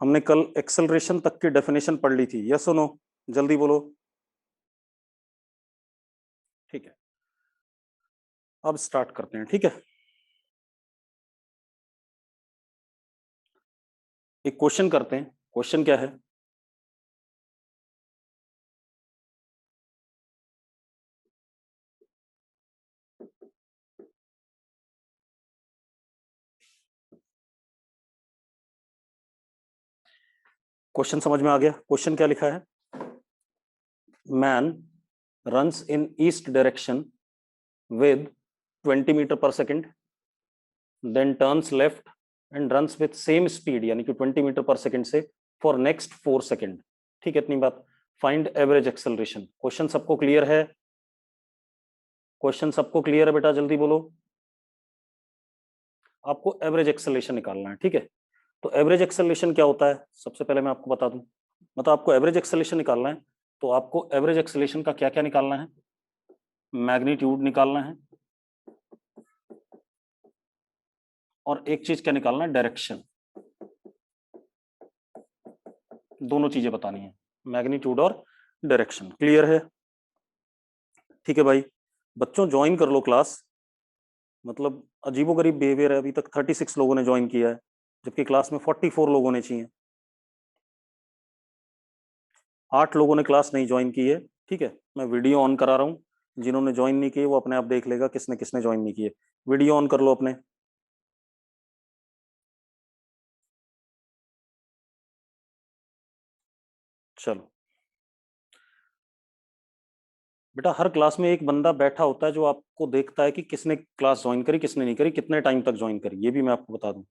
हमने कल एक्सेलरेशन तक की डेफिनेशन पढ़ ली थी, यस सुनो, जल्दी बोलो। ठीक है, अब स्टार्ट करते हैं। ठीक है, एक क्वेश्चन करते हैं। क्वेश्चन क्या है? क्वेश्चन समझ में आ गया? क्वेश्चन क्या लिखा है? Man runs in east direction with 20 metre per second, then turns left and runs with same speed यानी कि 20 मीटर पर सेकेंड से फॉर नेक्स्ट 4 सेकेंड। ठीक है, इतनी बात। Find average acceleration. क्वेश्चन सबको क्लियर है? क्वेश्चन सबको क्लियर है बेटा? जल्दी बोलो। आपको एवरेज एक्सेलरेशन निकालना है। ठीक है, तो एवरेज एक्सेलरेशन क्या होता है सबसे पहले मैं आपको बता दूं। मतलब आपको एवरेज एक्सेलरेशन निकालना है तो आपको एवरेज एक्सेलरेशन का क्या क्या निकालना है? मैग्नीट्यूड निकालना है और एक चीज क्या निकालना है? डायरेक्शन। दोनों चीजें बतानी है, मैग्नीट्यूड और डायरेक्शन। क्लियर है? ठीक है भाई, बच्चों ज्वाइन कर लो क्लास। मतलब अजीबोगरीब बिहेवियर है, अभी तक 36 लोगों ने ज्वाइन किया है जबकि क्लास में 44 लोगों ने चाहिए। 8 लोगों ने क्लास नहीं ज्वाइन की है। ठीक है, मैं वीडियो ऑन करा रहा हूँ, जिन्होंने ज्वाइन नहीं किए वो अपने आप देख लेगा किसने किसने ज्वाइन नहीं किए। वीडियो ऑन कर लो अपने। चलो बेटा, हर क्लास में एक बंदा बैठा होता है जो आपको देखता है कि किसने क्लास ज्वाइन करी किसने नहीं करी, कितने टाइम तक ज्वाइन करी, ये भी मैं आपको बता दूं।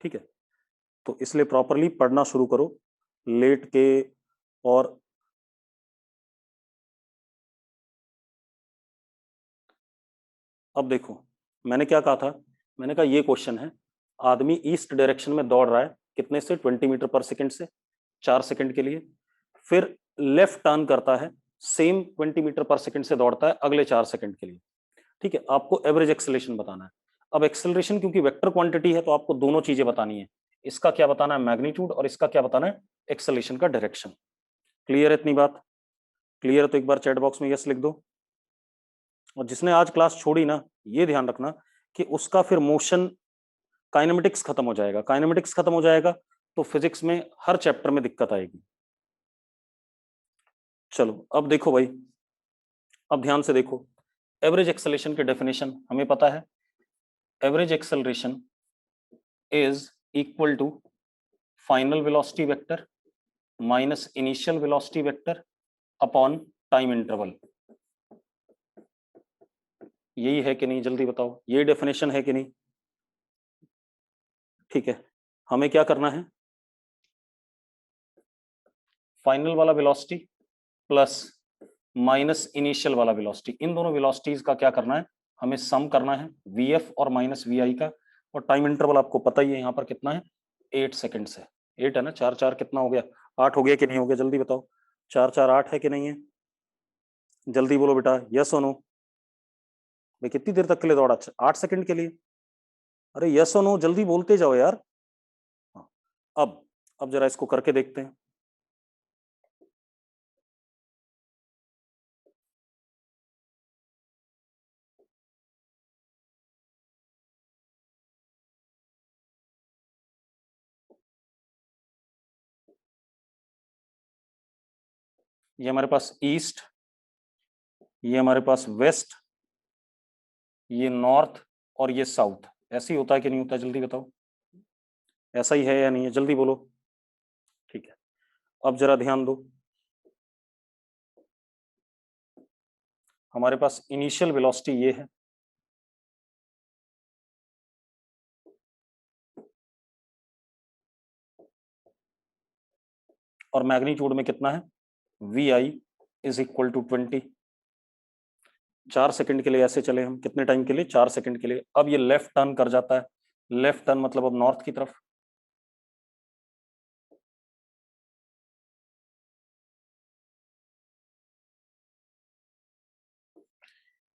ठीक है, तो इसलिए प्रॉपरली पढ़ना शुरू करो लेट के। और अब देखो, मैंने क्या कहा था? मैंने कहा ये क्वेश्चन है, आदमी ईस्ट डायरेक्शन में दौड़ रहा है कितने से? 20 मीटर पर सेकंड से, 4 सेकंड के लिए। फिर लेफ्ट टर्न करता है, सेम 20 मीटर पर सेकंड से दौड़ता है अगले 4 सेकंड के लिए। ठीक है, आपको एवरेज एक्सेलरेशन बताना है। अब एक्सेलरेशन क्योंकि वेक्टर क्वांटिटी है तो आपको दोनों चीजें बतानी है, इसका क्या बताना है? मैग्नीट्यूड, और इसका क्या बताना है? एक्सेलरेशन का डायरेक्शन। क्लियर है इतनी बात? क्लियर है तो एक बार चैट बॉक्स में यस लिख दो। और जिसने आज क्लास छोड़ी ना, ये ध्यान रखना कि उसका फिर मोशन काइनेमेटिक्स खत्म हो जाएगा। काइनेमेटिक्स खत्म हो जाएगा तो फिजिक्स में हर चैप्टर में दिक्कत आएगी। चलो अब देखो भाई, अब ध्यान से देखो। एवरेज एक्सेलरेशन की डेफिनेशन हमें पता है। Average acceleration is equal to final velocity vector minus initial velocity vector upon time interval. यही है कि नहीं? जल्दी बताओ, ये डेफिनेशन है कि नहीं? ठीक है, हमें क्या करना है? फाइनल वाला वेलोसिटी प्लस माइनस इनिशियल वाला वेलोसिटी, इन दोनों वेलोसिटीज का क्या करना है? हमें सम करना है, वीएफ और माइनस वीआई का। और टाइम इंटरवल आपको पता ही है यहाँ पर कितना है? 8 सेकेंड्स है। 8 है ना? 4 4 कितना हो गया? 8 हो गया कि नहीं हो गया? जल्दी बताओ, 4 4 8 है कि नहीं है? जल्दी बोलो बेटा, यस और नो। भाई कितनी देर तक के लिए दौड़ा? 8 सेकंड के लिए। अरे यस और नो, जल्दी बोलते जाओ यार। हाँ, अब जरा इसको करके देखते हैं। ये हमारे पास ईस्ट, ये हमारे पास वेस्ट, ये नॉर्थ और ये साउथ। ऐसे ही होता है कि नहीं होता? जल्दी बताओ, ऐसा ही है या नहीं है? जल्दी बोलो। ठीक है, अब जरा ध्यान दो। हमारे पास इनिशियल वेलोसिटी ये है, और मैग्नीट्यूड में कितना है? V I is equal to 20। 4 second के लिए ऐसे चले हम, कितने टाइम के लिए? 4 सेकंड के लिए। अब ये लेफ्ट टर्न कर जाता है, लेफ्ट टर्न मतलब अब नॉर्थ की तरफ।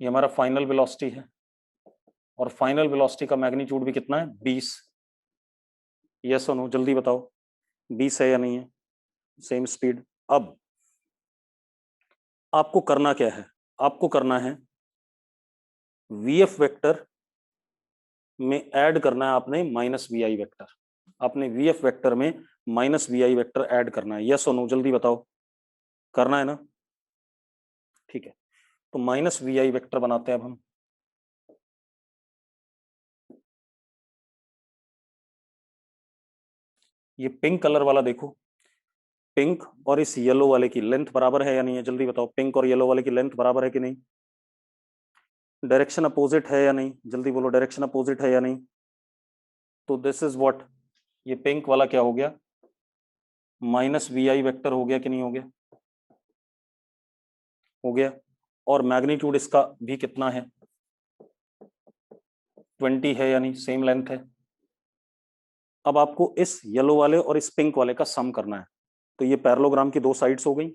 ये हमारा फाइनल वेलोसिटी है, और फाइनल वेलोसिटी का मैग्नीट्यूड भी कितना है? 20। यस और नो, जल्दी बताओ। 20 है या नहीं है, सेम स्पीड। अब आपको करना क्या है, आपको करना है वीएफ वेक्टर में ऐड करना है आपने माइनस वी आई वेक्टर, आपने वीएफ वेक्टर में minus V I vector add करना है, यस और नो, जल्दी बताओ, करना है ना? ठीक है, तो माइनस वी आई वेक्टर बनाते हैं अब हम। ये पिंक कलर वाला देखो, पिंक और इस येलो वाले की लेंथ बराबर है या नहीं है, जल्दी बताओ, पिंक और येलो वाले की लेंथ बराबर है कि नहीं? डायरेक्शन अपोजिट है या नहीं, जल्दी बोलो, डायरेक्शन अपोजिट है या नहीं? तो दिस इज व्हाट, ये पिंक वाला क्या हो गया, माइनस वी आई वेक्टर हो गया कि नहीं हो गया? हो गया। और मैग्नीट्यूड इसका भी कितना है, 20 है या नहीं, सेम लेंथ है। अब आपको इस येलो वाले और इस पिंक वाले का सम करना है, तो ये पैरेललोग्राम की दो साइड्स हो गई,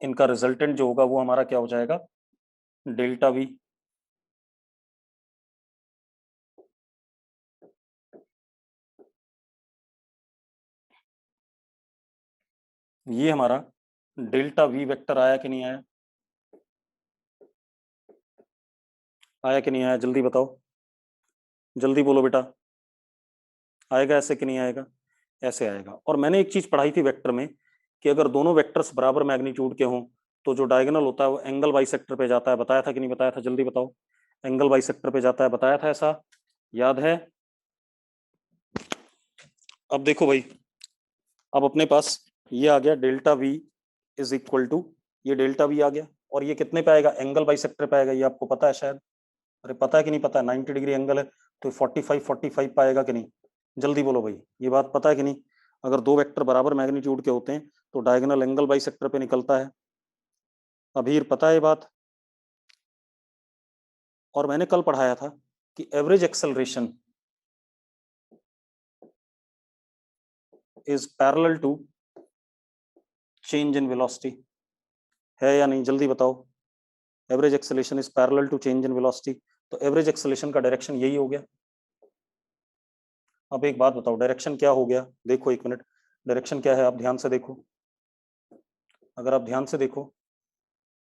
इनका रिजल्टेंट जो होगा वो हमारा क्या हो जाएगा, डेल्टा वी। ये हमारा डेल्टा वी वेक्टर आया कि नहीं आया, आया कि नहीं आया, जल्दी बताओ, जल्दी बोलो बेटा, आएगा ऐसे कि नहीं आएगा? ऐसे आएगा। और मैंने एक चीज पढ़ाई थी वेक्टर में कि अगर दोनों वेक्टर्स बराबर मैग्नीट्यूड के हों तो जो डायगोनल होता है वो एंगल बाइसेक्टर पे जाता है, बताया था कि नहीं बताया था, जल्दी बताओ, एंगल बाइसेक्टर पे जाता है, बताया था ऐसा, याद है? अब देखो भाई, अब अपने पास ये आ गया delta V is equal to, ये डेल्टा वी आ गया, और ये कितने पे आएगा, एंगल बाइसेक्टर पे आएगा, ये आपको पता है शायद, अरे पता है कि नहीं पता है, 90 डिग्री एंगल है तो 45 पाएगा कि नहीं, जल्दी बोलो भाई, ये बात पता है कि नहीं? अगर दो वेक्टर बराबर मैग्नीट्यूड के होते हैं तो डायगोनल एंगल बाई सेक्टर पे निकलता है, अभीर पता है ये बात? और मैंने कल पढ़ाया था कि average acceleration is parallel to change in velocity, है या नहीं, जल्दी बताओ, average acceleration is parallel to change in velocity, तो एवरेज एक्सेलरेशन का डायरेक्शन यही हो गया। अब एक बात बताओ, डायरेक्शन क्या हो गया, देखो एक मिनट, डायरेक्शन क्या है, आप ध्यान से देखो, अगर आप ध्यान से देखो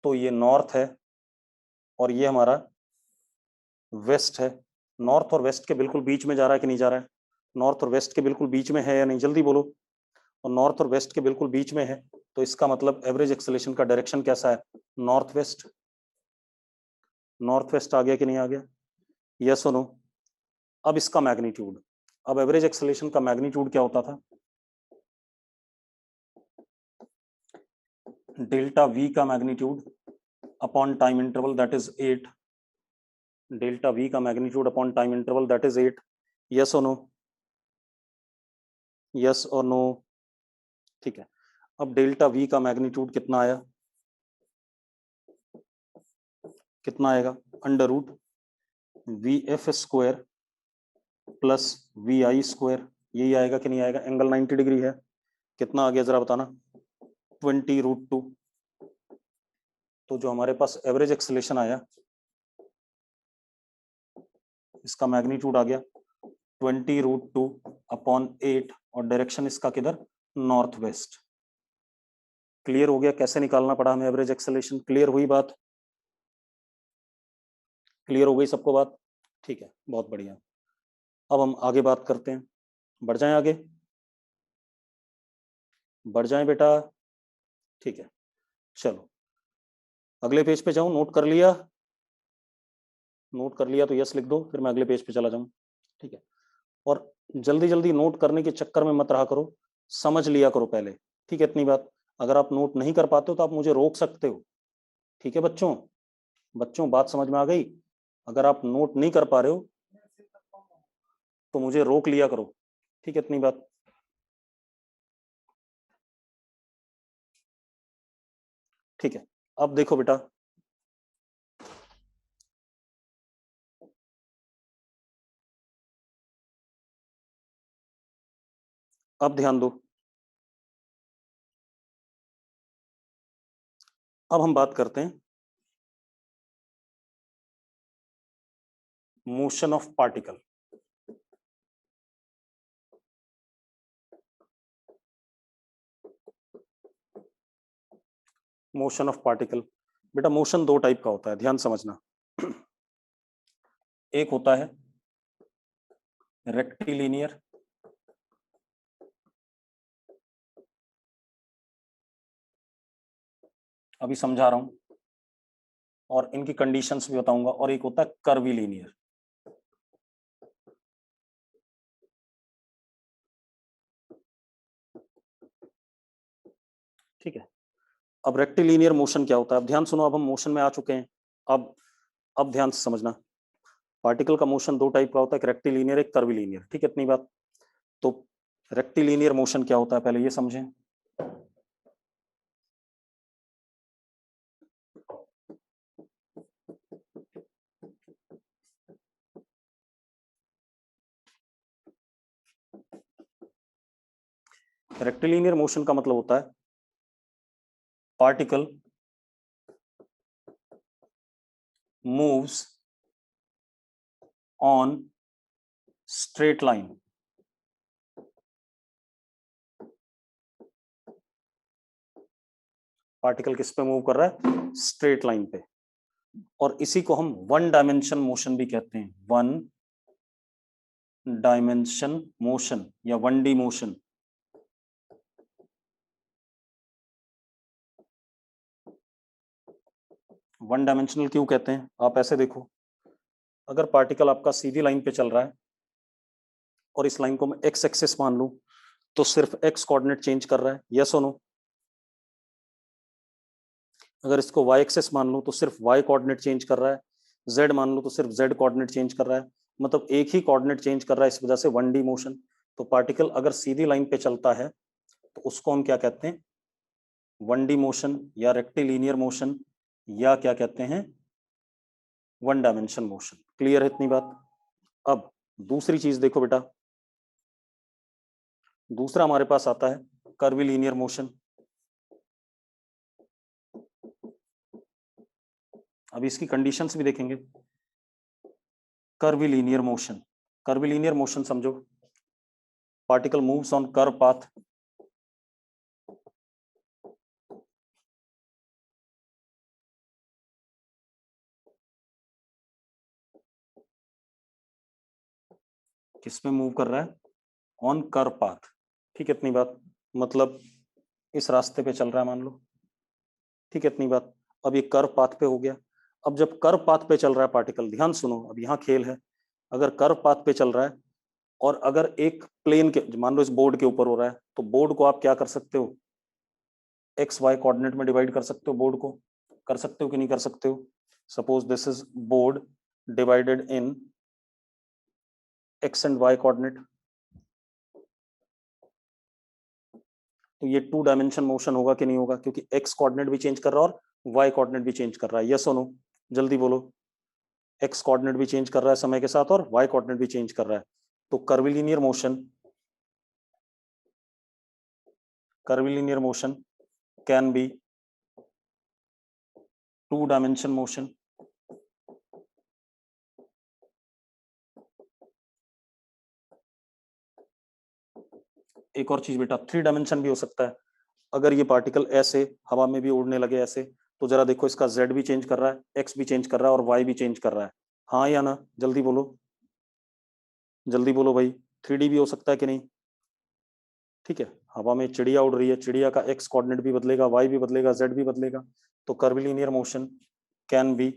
तो ये नॉर्थ है और ये हमारा वेस्ट है, नॉर्थ और वेस्ट के बिल्कुल बीच में जा रहा है कि नहीं जा रहा है, नॉर्थ और वेस्ट के बिल्कुल बीच में है या नहीं, जल्दी बोलो, और नॉर्थ और वेस्ट के बिल्कुल बीच में है, तो इसका मतलब एवरेज एक्सेलरेशन का डायरेक्शन कैसा है, नॉर्थ वेस्ट, नॉर्थ वेस्ट आ गया कि नहीं आ गया, यस और नो? अब इसका मैग्नीट्यूड, अब एवरेज एक्सेलरेशन का मैग्नीट्यूड क्या होता था, डेल्टा वी का magnitude upon time interval that is 8, delta V का magnitude upon time interval that is 8, yes और नो, यस और नो? ठीक है, अब डेल्टा वी का मैग्नीट्यूड कितना आया, कितना आएगा, under root V F square plus V I square, यही आएगा कि नहीं आएगा, एंगल 90 डिग्री है, कितना आ गया जरा बताना, 20√2, तो जो हमारे पास एवरेज एक्सेलेरेशन आया इसका मैग्नीट्यूड आ गया 20√2 अपॉन 8, और डायरेक्शन इसका किधर, नॉर्थ वेस्ट। क्लियर हो गया कैसे निकालना पड़ा हमें एवरेज एक्सेलरेशन, क्लियर हुई बात, क्लियर हो गई सबको बात? ठीक है, बहुत बढ़िया। अब हम आगे बात करते हैं, बढ़ जाएं आगे, बढ़ जाएं बेटा, ठीक है, चलो अगले पेज पे जाऊं, नोट कर लिया, नोट कर लिया तो यस लिख दो, फिर मैं अगले पेज पे चला जाऊं, ठीक है? और जल्दी जल्दी नोट करने के चक्कर में मत रहा करो, समझ लिया करो पहले, ठीक है? इतनी बात, अगर आप नोट नहीं कर पाते हो तो आप मुझे रोक सकते हो, ठीक है बच्चों? बच्चों बात समझ में आ गई? अगर आप नोट नहीं कर पा रहे हो तो मुझे रोक लिया करो, ठीक है? इतनी बात, ठीक है? अब देखो बेटा, अब ध्यान दो, अब हम बात करते हैं motion of particle, motion of particle. बेटा मोशन दो टाइप का होता है, ध्यान समझना। एक होता है रेक्टिलिनियर, अभी समझा रहा हूं और इनकी कंडीशंस भी बताऊंगा, और एक होता है कर्विलिनियर। ठीक है। अब रेक्टिलिनियर मोशन क्या होता है, अब ध्यान सुनो, अब हम मोशन में आ चुके हैं। अब ध्यान से समझना, पार्टिकल का मोशन दो टाइप का होता है, एक रेक्टिलिनियर एक कर्विलिनियर। ठीक है, इतनी बात। तो रेक्टिलिनियर मोशन क्या होता है पहले ये समझें। रेक्टिलिनियर मोशन का मतलब होता है particle moves on straight line. Particle किस पे मूव कर रहा है, स्ट्रेट लाइन पे। और इसी को हम वन डायमेंशन मोशन भी कहते हैं, वन डायमेंशन मोशन या one D motion. One dimensional क्यों कहते हैं, आप ऐसे देखो, अगर पार्टिकल आपका सीधी लाइन पे चल रहा है और इस लाइन को मैं एक्स एक्सिस मान लूं, तो सिर्फ एक्स कोऑर्डिनेट चेंज कर रहा है, यस और नो। अगर इसको वाई एक्सिस मान लूं तो सिर्फ वाई कोऑर्डिनेट चेंज कर रहा है, जेड मान लूं तो सिर्फ जेड कोऑर्डिनेट चेंज कर रहा है, मतलब एक ही कोऑर्डिनेट चेंज कर रहा है, इस वजह से वन डी मोशन। तो पार्टिकल अगर सीधी लाइन पे चलता है तो उसको हम क्या कहते हैं, वन डी मोशन या रेक्टिलिनियर मोशन, या क्या कहते हैं, वन डायमेंशन मोशन। क्लियर है इतनी बात। अब दूसरी चीज देखो बेटा, दूसरा हमारे पास आता है कर्विलिनियर मोशन। अब इसकी कंडीशंस भी देखेंगे। कर्विलिनियर मोशन, कर्विलिनियर मोशन समझो, particle moves on curve path, किस में मूव कर रहा है, ऑन कर्व पाथ। ठीक है इतनी बात, मतलब इस रास्ते पे चल रहा है मान लो। ठीक है इतनी बात। अब ये कर्व पाथ पे हो गया। अब जब कर्व पाथ पे चल रहा है पार्टिकल, ध्यान सुनो, अब यहाँ खेल है। अगर कर्व पाथ पे चल रहा है और अगर एक प्लेन के, मान लो इस बोर्ड के ऊपर हो रहा है, तो बोर्ड को आप क्या कर सकते हो, एक्स वाई कोऑर्डिनेट में डिवाइड कर सकते हो, बोर्ड को कर सकते हो कि नहीं कर सकते हो। Suppose this is board divided in X and Y coordinate, तो ये टू डायमेंशन मोशन होगा कि नहीं होगा, क्योंकि एक्स कोऑर्डिनेट भी चेंज कर रहा है और वाई कोऑर्डिनेट भी चेंज कर रहा है, यस और नो। जल्दी बोलो, एक्स कोऑर्डिनेट भी चेंज कर रहा है समय के साथ और वाई कोऑर्डिनेट भी चेंज कर रहा है। तो curvilinear motion can be two dimension motion. एक और चीज बेटा, थ्री डायमेंशन भी हो सकता है। अगर ये पार्टिकल ऐसे हवा में भी उड़ने लगे ऐसे, तो जरा देखो इसका जेड भी चेंज कर रहा है, एक्स भी चेंज कर रहा है और वाई भी चेंज कर रहा है, हाँ या ना, जल्दी बोलो, जल्दी बोलो भाई। थ्री डी भी हो सकता है कि नहीं। ठीक है, हवा में चिड़िया उड़ रही है, चिड़िया का एक्स कोऑर्डिनेट भी बदलेगा, वाई भी बदलेगा, जेड भी बदलेगा। तो curvilinear motion can B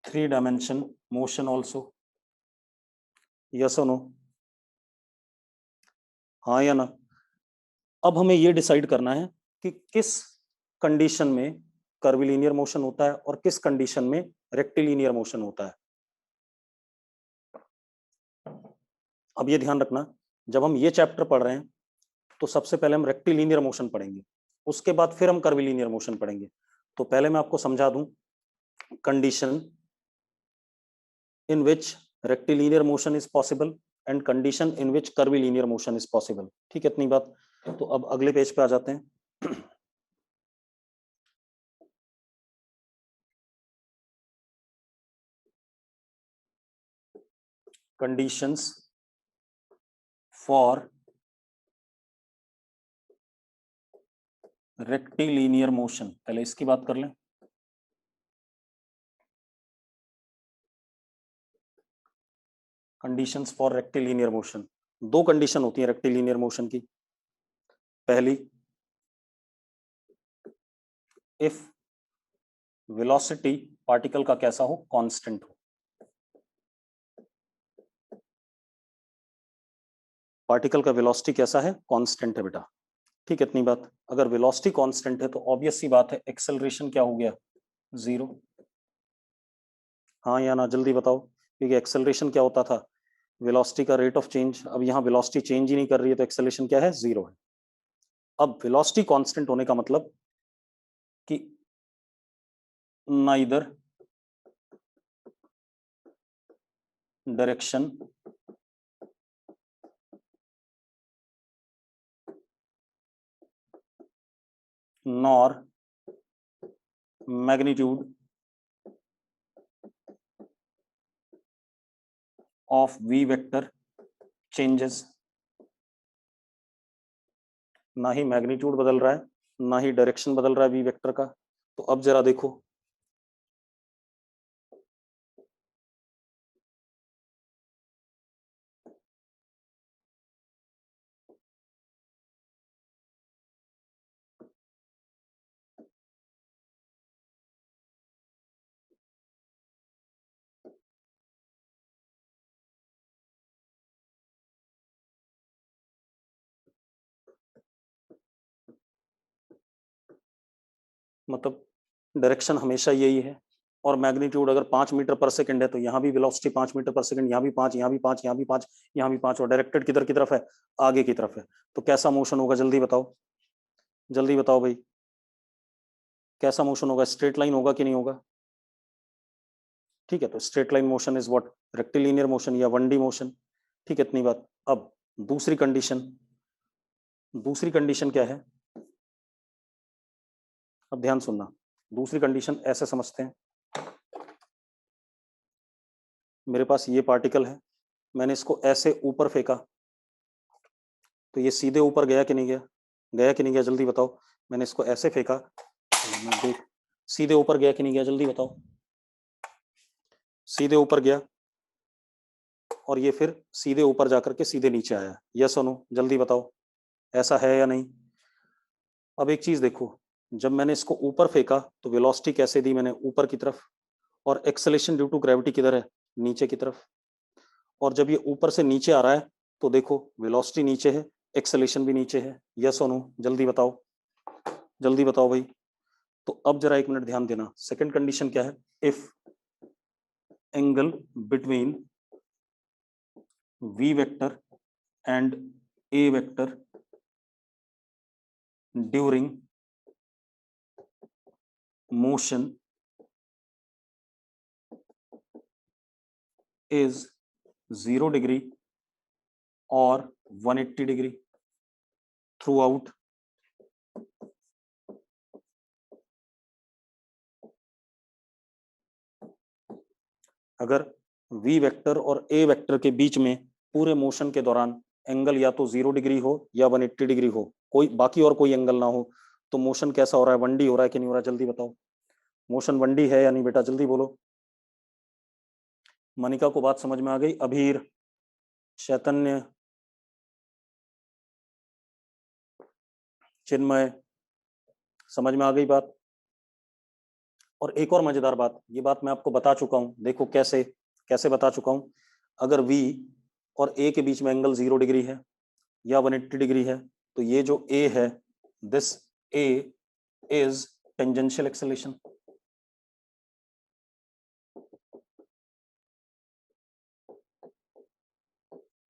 three dimension motion also, yes और नो, हाँ या ना। अब हमें ये डिसाइड करना है कि किस कंडीशन में कर्विलिनियर मोशन होता है और किस कंडीशन में रेक्टिलिनियर मोशन होता है। अब ये ध्यान रखना, जब हम ये चैप्टर पढ़ रहे हैं तो सबसे पहले हम रेक्टिलिनियर मोशन पढ़ेंगे, उसके बाद फिर हम कर्विलिनियर मोशन पढ़ेंगे। तो पहले मैं आपको समझा दूं, condition in which rectilinear motion is possible and condition in which curvilinear motion is possible। ठीक है इतनी बात। तो अब अगले पेज पे आ जाते हैं। कंडीशंस फॉर रेक्टिलिनियर मोशन, पहले इसकी बात कर लें। कंडीशंस फॉर रेक्टिलिनियर मोशन, दो कंडीशन होती है रेक्टिलिनियर मोशन की। पहली, इफ वेलोसिटी पार्टिकल का कैसा हो, कांस्टेंट हो। पार्टिकल का वेलोसिटी कैसा है, कांस्टेंट है बेटा। ठीक है, इतनी बात। अगर वेलोसिटी कांस्टेंट है तो ऑब्वियस सी बात है एक्सेलरेशन क्या हो गया, जीरो। हाँ या ना, जल्दी बताओ। क्योंकि एक्सेलरेशन क्या होता था, वेलोसिटी का रेट ऑफ चेंज। अब यहाँ वेलोसिटी चेंज ही नहीं कर रही है तो एक्सेलरेशन क्या है, जीरो है। अब वेलोसिटी कांस्टेंट होने का मतलब कि neither direction nor magnitude of V vector changes. ना ही मैग्नीट्यूड बदल रहा है, ना ही डायरेक्शन बदल रहा है वी वेक्टर का। तो अब जरा देखो, मतलब डायरेक्शन हमेशा यही है। और मैग्नीट्यूड अगर 5 मीटर पर सेकंड है तो यहाँ भी वेलोसिटी 5 मीटर पर सेकंड, यहाँ भी 5, यहाँ भी 5, यहाँ भी 5, यहाँ भी 5, और डायरेक्टेड किधर की तरफ है, आगे की तरफ है। तो कैसा मोशन होगा, जल्दी बताओ, जल्दी बताओ भाई, कैसा मोशन होगा, स्ट्रेट लाइन होगा कि नहीं होगा। ठीक है, तो straight line motion is what, rectilinear motion या 1D मोशन। ठीक है, इतनी बात। अब दूसरी कंडीशन, दूसरी कंडीशन क्या है, अब ध्यान सुनना। दूसरी कंडीशन ऐसे समझते हैं, मेरे पास ये पार्टिकल है, मैंने इसको ऐसे ऊपर फेंका, तो ये सीधे ऊपर गया कि नहीं गया, गया कि नहीं गया, जल्दी बताओ। मैंने इसको ऐसे फेंका, मैं देख, सीधे ऊपर गया कि नहीं गया, जल्दी बताओ। सीधे ऊपर गया, और ये फिर सीधे ऊपर जाकर के सीधे नीचे आया, यस और नो, जल्दी बताओ, ऐसा है या नहीं। अब एक चीज देखो, जब मैंने इसको ऊपर फेंका तो वेलोसिटी कैसे दी मैंने, ऊपर की तरफ, और एक्सेलेरेशन ड्यू टू ग्रेविटी किधर है, नीचे की तरफ। और जब ये ऊपर से नीचे आ रहा है तो देखो वेलोसिटी नीचे है, एक्सेलेरेशन भी नीचे है, यस और नो, जल्दी बताओ, जल्दी बताओ भाई। तो अब जरा एक मिनट ध्यान देना, सेकंड कंडीशन क्या है, if angle between v vector and a vector during motion is 0 degree or 180 degree throughout अगर v वेक्टर और a वेक्टर के बीच में पूरे मोशन के दौरान एंगल या तो 0 डिग्री हो या 180 डिग्री हो, कोई बाकी और कोई एंगल ना हो, तो मोशन कैसा हो रहा है, 1D हो रहा है कि नहीं हो रहा है, जल्दी बताओ। मोशन 1D है या नहीं बेटा, जल्दी बोलो। मनिका को बात समझ में आ गई, अभीर, चैतन्य, चिन्मय, समझ में आ गई बात। और एक और मजेदार बात, ये बात मैं आपको बता चुका हूं, देखो कैसे, कैसे बता चुका हूं। अगर V और A के बीच में एंगल 0 डिग्री है या 180 डिग्री है, तो ये जो A है, this A is tangential acceleration.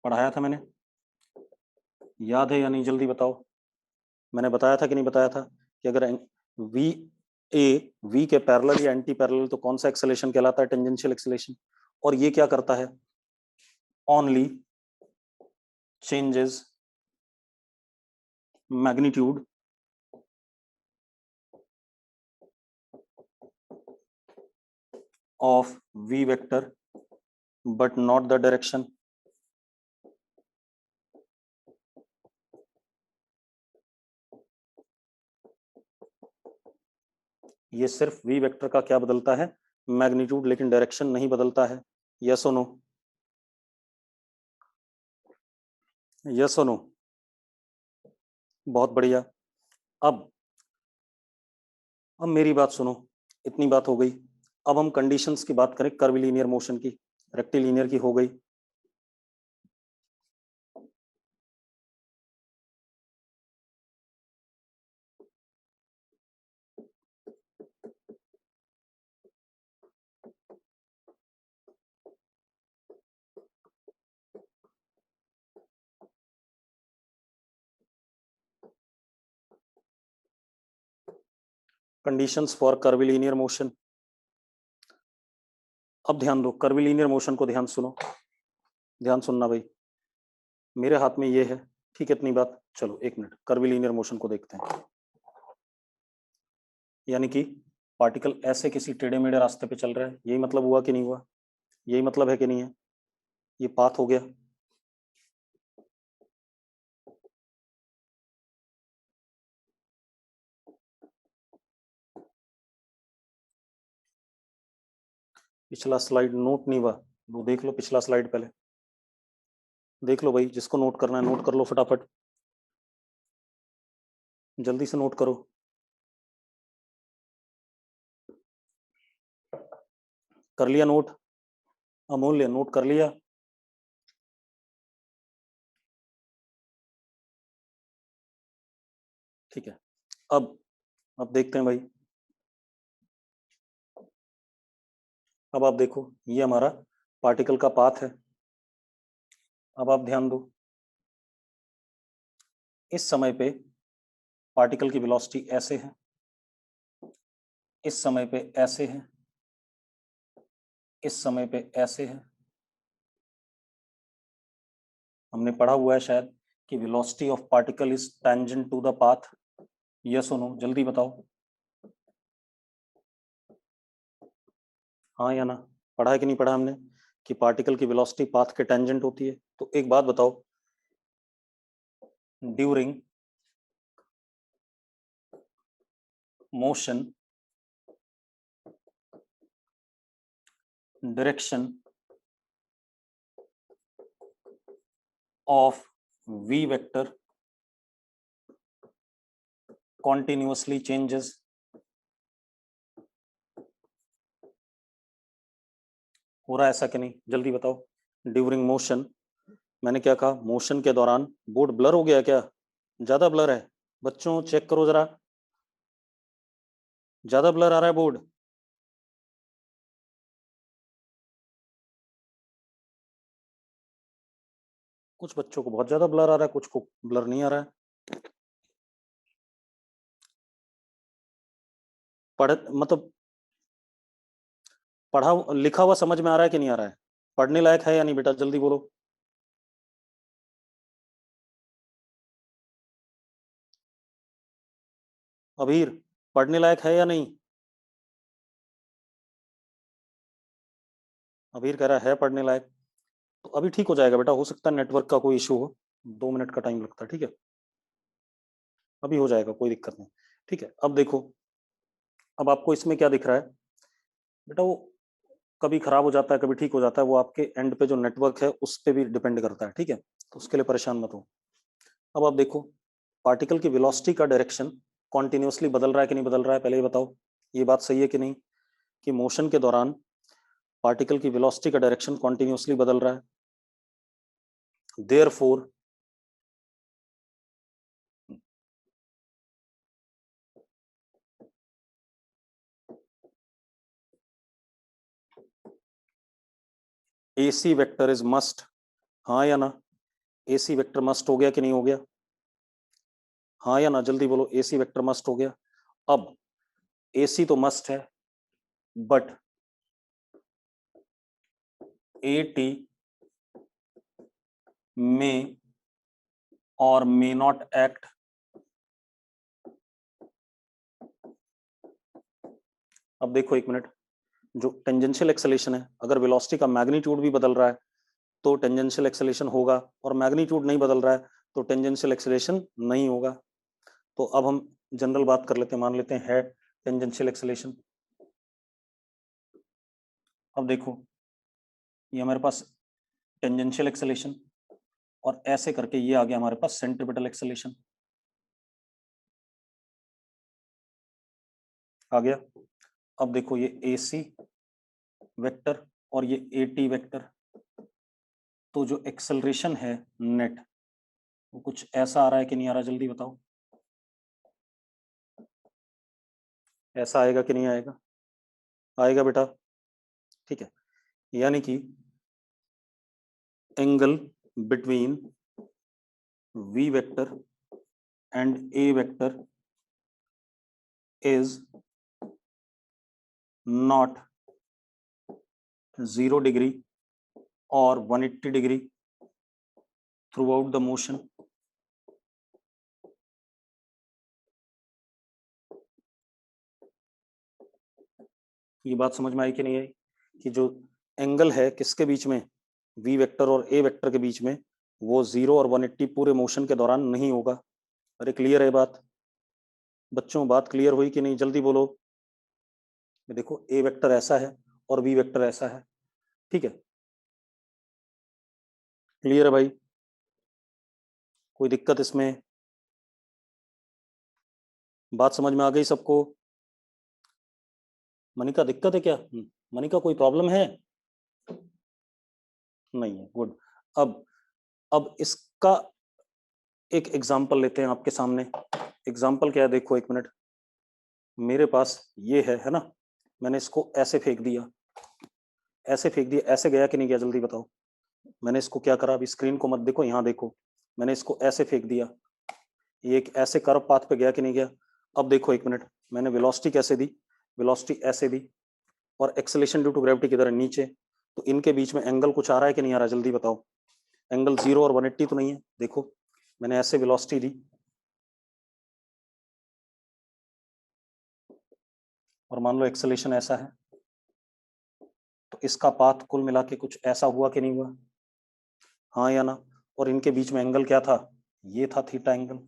पढ़ाया था मैंने, याद है या नहीं, जल्दी बताओ। मैंने बताया था कि नहीं बताया था कि अगर V A V के पैरेलल या एंटी पैरेलल तो कौन सा एक्सेलेरेशन कहलाता है, टेंजेंशियल एक्सेलेरेशन। और ये क्या करता है, only changes magnitude of v vector but not the direction ये सिर्फ v वेक्टर का क्या बदलता है, मैग्नीट्यूड, लेकिन डायरेक्शन नहीं बदलता है। यस और नो, यस और नो, बहुत बढ़िया। अब मेरी बात सुनो, इतनी बात हो गई। अब हम कंडीशंस की बात करें कर्विलीनियर मोशन की, रेक्टिलिनियर की हो गई। Conditions for कर्विलीनियर motion. अब ध्यान दो, कर्विलीनियर मोशन को ध्यान सुनो, ध्यान सुनना भाई, मेरे हाथ में ये है, ठीक है, इतनी बात। चलो एक मिनट, कर्विलीनियर मोशन को देखते हैं। यानी कि पार्टिकल ऐसे किसी टेढ़े मेढ़े रास्ते पे चल रहा है, यही मतलब हुआ कि नहीं हुआ, यही मतलब है कि नहीं है, ये पाथ हो गया। पिछला स्लाइड नोट नहीं हुआ, वो देख लो पिछला स्लाइड पहले देख लो भाई, जिसको नोट करना है नोट कर लो फटाफट, जल्दी से नोट करो। कर लिया नोट, अमूल्य नोट कर लिया? ठीक है। अब देखते हैं भाई, अब आप देखो, ये हमारा पार्टिकल का पाथ है। अब आप ध्यान दो, इस समय पे पार्टिकल की वेलोसिटी ऐसे है, इस समय पे ऐसे है, इस समय पे ऐसे है। हमने पढ़ा हुआ है शायद कि velocity of particle is tangent to the path. Yes और नो, जल्दी बताओ, हाँ या ना? पढ़ा है कि नहीं पढ़ा हमने कि पार्टिकल की वेलोसिटी पाथ के टेंजेंट होती है? तो एक बात बताओ, during motion direction of v vector continuously changes। हो रहा है ऐसा कि नहीं, जल्दी बताओ। ड्यूरिंग मोशन, मैंने क्या कहा, मोशन के दौरान। बोर्ड ब्लर हो गया क्या, ज्यादा ब्लर है? बच्चों चेक करो जरा, ज्यादा ब्लर आ रहा है बोर्ड? कुछ बच्चों को बहुत ज्यादा ब्लर आ रहा है, कुछ को ब्लर नहीं आ रहा है। पढ़ मतलब पढ़ा लिखा हुआ समझ में आ रहा है कि नहीं आ रहा है? पढ़ने लायक है या नहीं बेटा, जल्दी बोलो। अभीर, पढ़ने लायक है या नहीं? अभीर कह रहा है पढ़ने लायक, तो अभी ठीक हो जाएगा बेटा, हो सकता है नेटवर्क का कोई इशू हो, 2 मिनट का टाइम लगता है, ठीक है, अभी हो जाएगा, कोई दिक्कत नहीं। ठीक है, अब देखो, अब आपको इसमें क्या दिख रहा है बेटा, वो कभी खराब हो जाता है, कभी ठीक हो जाता है, वो आपके एंड पे जो नेटवर्क है उस पर भी डिपेंड करता है, ठीक है, तो उसके लिए परेशान मत हो। अब आप देखो, पार्टिकल की वेलोसिटी का डायरेक्शन कॉन्टिन्यूसली बदल रहा है कि नहीं बदल रहा है, पहले ये बताओ, ये बात सही है कि नहीं, कि मोशन के दौरान पार्टिकल की वेलोसिटी का डायरेक्शन कॉन्टिन्यूसली बदल रहा है। Therefore AC vector is must, हाँ या ना? AC वेक्टर मस्ट हो गया कि नहीं हो गया, हाँ या ना, जल्दी बोलो, AC वेक्टर मस्ट हो गया। अब AC तो मस्ट है, बट AT में और मे नॉट एक्ट। अब देखो एक मिनट, जो टेंजेंशियल एक्सेलेरेशन है, अगर वेलोसिटी का मैग्नीट्यूड भी बदल रहा है तो टेंजेंशियल एक्सेलेरेशन होगा, और मैग्नीट्यूड नहीं बदल रहा है तो टेंजेंशियल एक्सेलेरेशन नहीं होगा। तो अब हम जनरल बात कर लेते हैं, मान लेते हैं टेंजेंशियल एक्सेलरेशन। अब देखो ये हमारे पास टेंजेंशियल एक्सेलरेशन और ऐसे करके ये आ गया हमारे पास सेंट्रीपिटल एक्सेलरेशन आ गया। अब देखो ये AC वेक्टर और ये AT वेक्टर, तो जो एक्सेलरेशन है नेट वो कुछ ऐसा आ रहा है कि नहीं आ रहा, जल्दी बताओ। ऐसा आएगा कि नहीं आएगा? आएगा बेटा, ठीक है। यानी कि angle between V vector and A vector is not 0 degree or 180 degree throughout the motion. ये बात समझ में आई कि नहीं आई कि जो एंगल है किसके बीच में, V वेक्टर और A वेक्टर के बीच में, वो 0 और 180 पूरे मोशन के दौरान नहीं होगा। अरे क्लियर है बात बच्चों? बात क्लियर हुई कि नहीं, जल्दी बोलो। देखो A वेक्टर ऐसा है और V वेक्टर ऐसा है, ठीक है। क्लियर है भाई? कोई दिक्कत इसमें? बात समझ में आ गई सबको? मनिका दिक्कत है क्या? मनिका कोई प्रॉब्लम है? नहीं है, गुड। अब इसका एक एग्जाम्पल लेते हैं आपके सामने। एग्जाम्पल क्या है देखो, एक मिनट। मेरे पास ये है ना, मैंने इसको ऐसे फेंक दिया, ऐसे फेंक दिया, ऐसे गया कि नहीं गया, जल्दी बताओ। मैंने इसको क्या करा, अभी स्क्रीन को मत देखो, यहाँ देखो। मैंने इसको ऐसे फेंक दिया, ये एक ऐसे कर्व पाथ पे गया कि नहीं गया? अब देखो एक मिनट, मैंने वेलोसिटी कैसे दी, वेलोसिटी ऐसे दी, और एक्सेलेरेशन ड्यू टू ग्रेविटी किधर है, नीचे। तो इनके बीच में एंगल कुछ आ रहा है कि नहीं आ रहा, जल्दी बताओ। एंगल 0 और 180 तो नहीं है। देखो मैंने ऐसे वेलोसिटी दी और मान लो एक्सेलेरेशन ऐसा है, तो इसका पाथ कुल मिला के कुछ ऐसा हुआ कि नहीं हुआ, हाँ या ना? और इनके बीच में एंगल क्या था, ये था थीटा एंगल,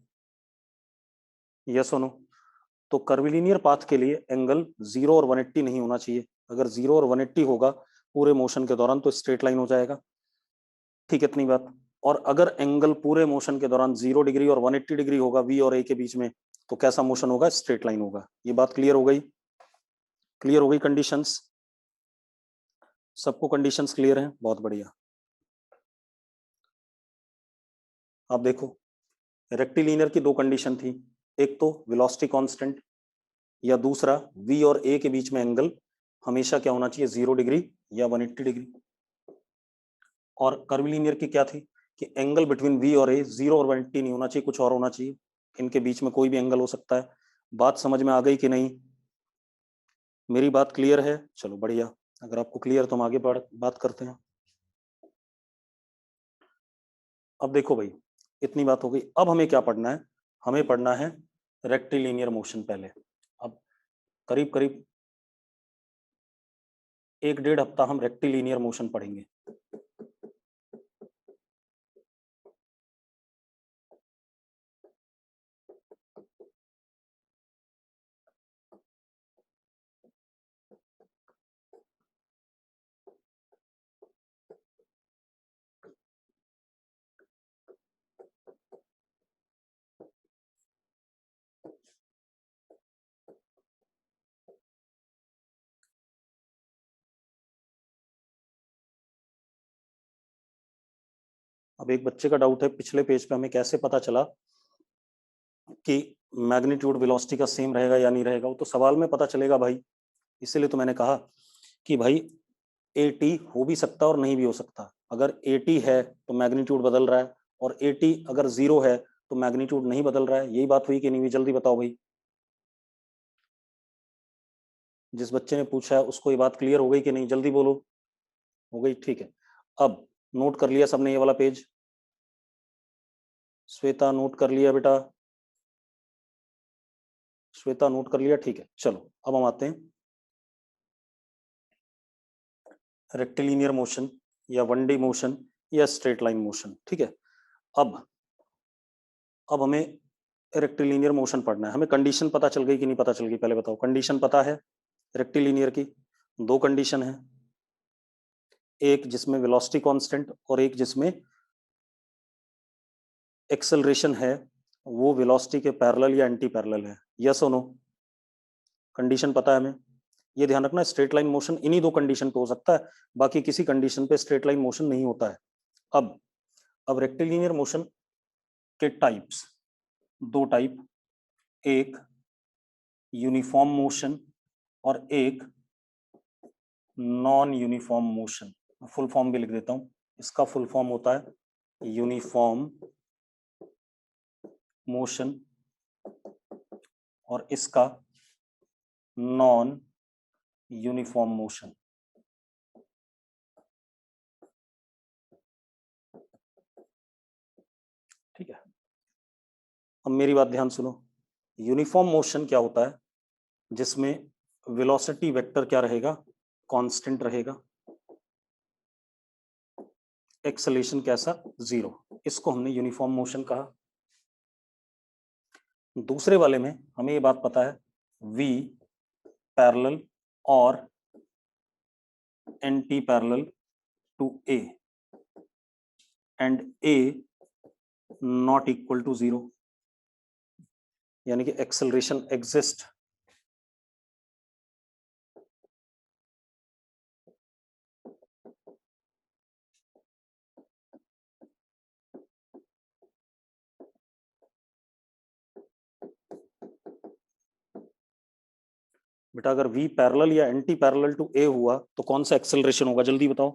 यस और नो? तो कर्विलिनियर पाथ के लिए एंगल 0 और 180 नहीं होना चाहिए। अगर 0 और 180 होगा पूरे मोशन के दौरान तो स्ट्रेट लाइन हो जाएगा, ठीक है इतनी बात। और अगर एंगल पूरे मोशन के दौरान 0 डिग्री और 180 डिग्री होगा वी और ए के बीच में, तो कैसा मोशन होगा, स्ट्रेट लाइन होगा। ये बात क्लियर हो गई? क्लियर हो गई कंडीशंस? सबको कंडीशंस क्लियर हैं? बहुत बढ़िया। आप देखो रेक्टिलिनियर की दो कंडीशन थी, एक तो वेलोसिटी कांस्टेंट, या दूसरा v और a के बीच में एंगल हमेशा क्या होना चाहिए, 0 डिग्री या 180 डिग्री। और कर्विलिनियर की क्या थी कि एंगल बिटवीन v और a 0 और 180 नहीं होना चाहिए, कुछ और होना चाहिए। इनके बीच में कोई भी एंगल हो सकता है। बात समझ में आ गई कि नहीं? मेरी बात क्लियर है? चलो बढ़िया। अगर आपको क्लियर तो हम आगे बात करते हैं। अब देखो भाई, इतनी बात हो गई, अब हमें क्या पढ़ना है, हमें पढ़ना है रेक्टिलिनियर मोशन पहले। अब करीब करीब 1-1.5 हफ्ता हम रेक्टिलिनियर मोशन पढ़ेंगे। अब एक बच्चे का डाउट है, पिछले पेज पे हमें कैसे पता चला कि मैग्नीट्यूड वेलोसिटी का सेम रहेगा या नहीं रहेगा? वो तो सवाल में पता चलेगा भाई। इसीलिए तो मैंने कहा कि भाई AT हो भी सकता और नहीं भी हो सकता। अगर AT है तो मैग्नीट्यूड बदल रहा है, और AT अगर 0 है तो मैग्नीट्यूड नहीं बदल रहा है। यही बात हुई कि नहीं हुई, जल्दी बताओ भाई। जिस बच्चे ने पूछा है उसको ये बात क्लियर हो गई कि नहीं, जल्दी बोलो। हो गई, ठीक है। अब नोट कर लिया सबने ये वाला पेज? श्वेता नोट कर लिया बेटा? श्वेता नोट कर लिया, ठीक है। चलो अब हम आते हैं रेक्टिलिनियर मोशन या 1D मोशन या स्ट्रेट लाइन मोशन, ठीक है। अब हमें रेक्टिलिनियर मोशन पढ़ना है हमें। कंडीशन पता चल गई कि नहीं पता चल गई, पहले बताओ। कंडीशन पता है रेक्टिलिनियर की? दो कंडीशन है, एक जिसमें वेलोसिटी कांस्टेंट और एक जिसमें एक्सेलरेशन है वो वेलोसिटी के पैरेलल या एंटी पैरेलल है। यस और नो? कंडीशन पता है हमें। ये ध्यान रखना, स्ट्रेट लाइन मोशन इन्हीं दो कंडीशन पे हो सकता है, बाकी किसी कंडीशन पे स्ट्रेट लाइन मोशन नहीं होता है। अब रेक्टिलिनियर मोशन के टाइप्स, दो टाइप, एक यूनिफॉर्म मोशन और एक non uniform motion. Full form भी लिख देता हूं, इसका फुल फॉर्म होता है यूनिफॉर्म मोशन और इसका नॉन यूनिफॉर्म मोशन। ठीक है, अब मेरी बात ध्यान सुनो। यूनिफॉर्म मोशन क्या होता है? जिसमें वेलोसिटी वेक्टर क्या रहेगा? कांस्टेंट रहेगा। एक्सेलेरेशन कैसा? जीरो। इसको हमने यूनिफॉर्म मोशन कहा। दूसरे वाले में हमें ये बात पता है V पैरेलल और anti parallel to A and A not equal to zero, यानी कि एक्सेलरेशन एग्जिस्ट बेटा। अगर V पैरेलल या एंटी पैरेलल टू A हुआ तो कौन सा एक्सेलरेशन होगा? जल्दी बताओ,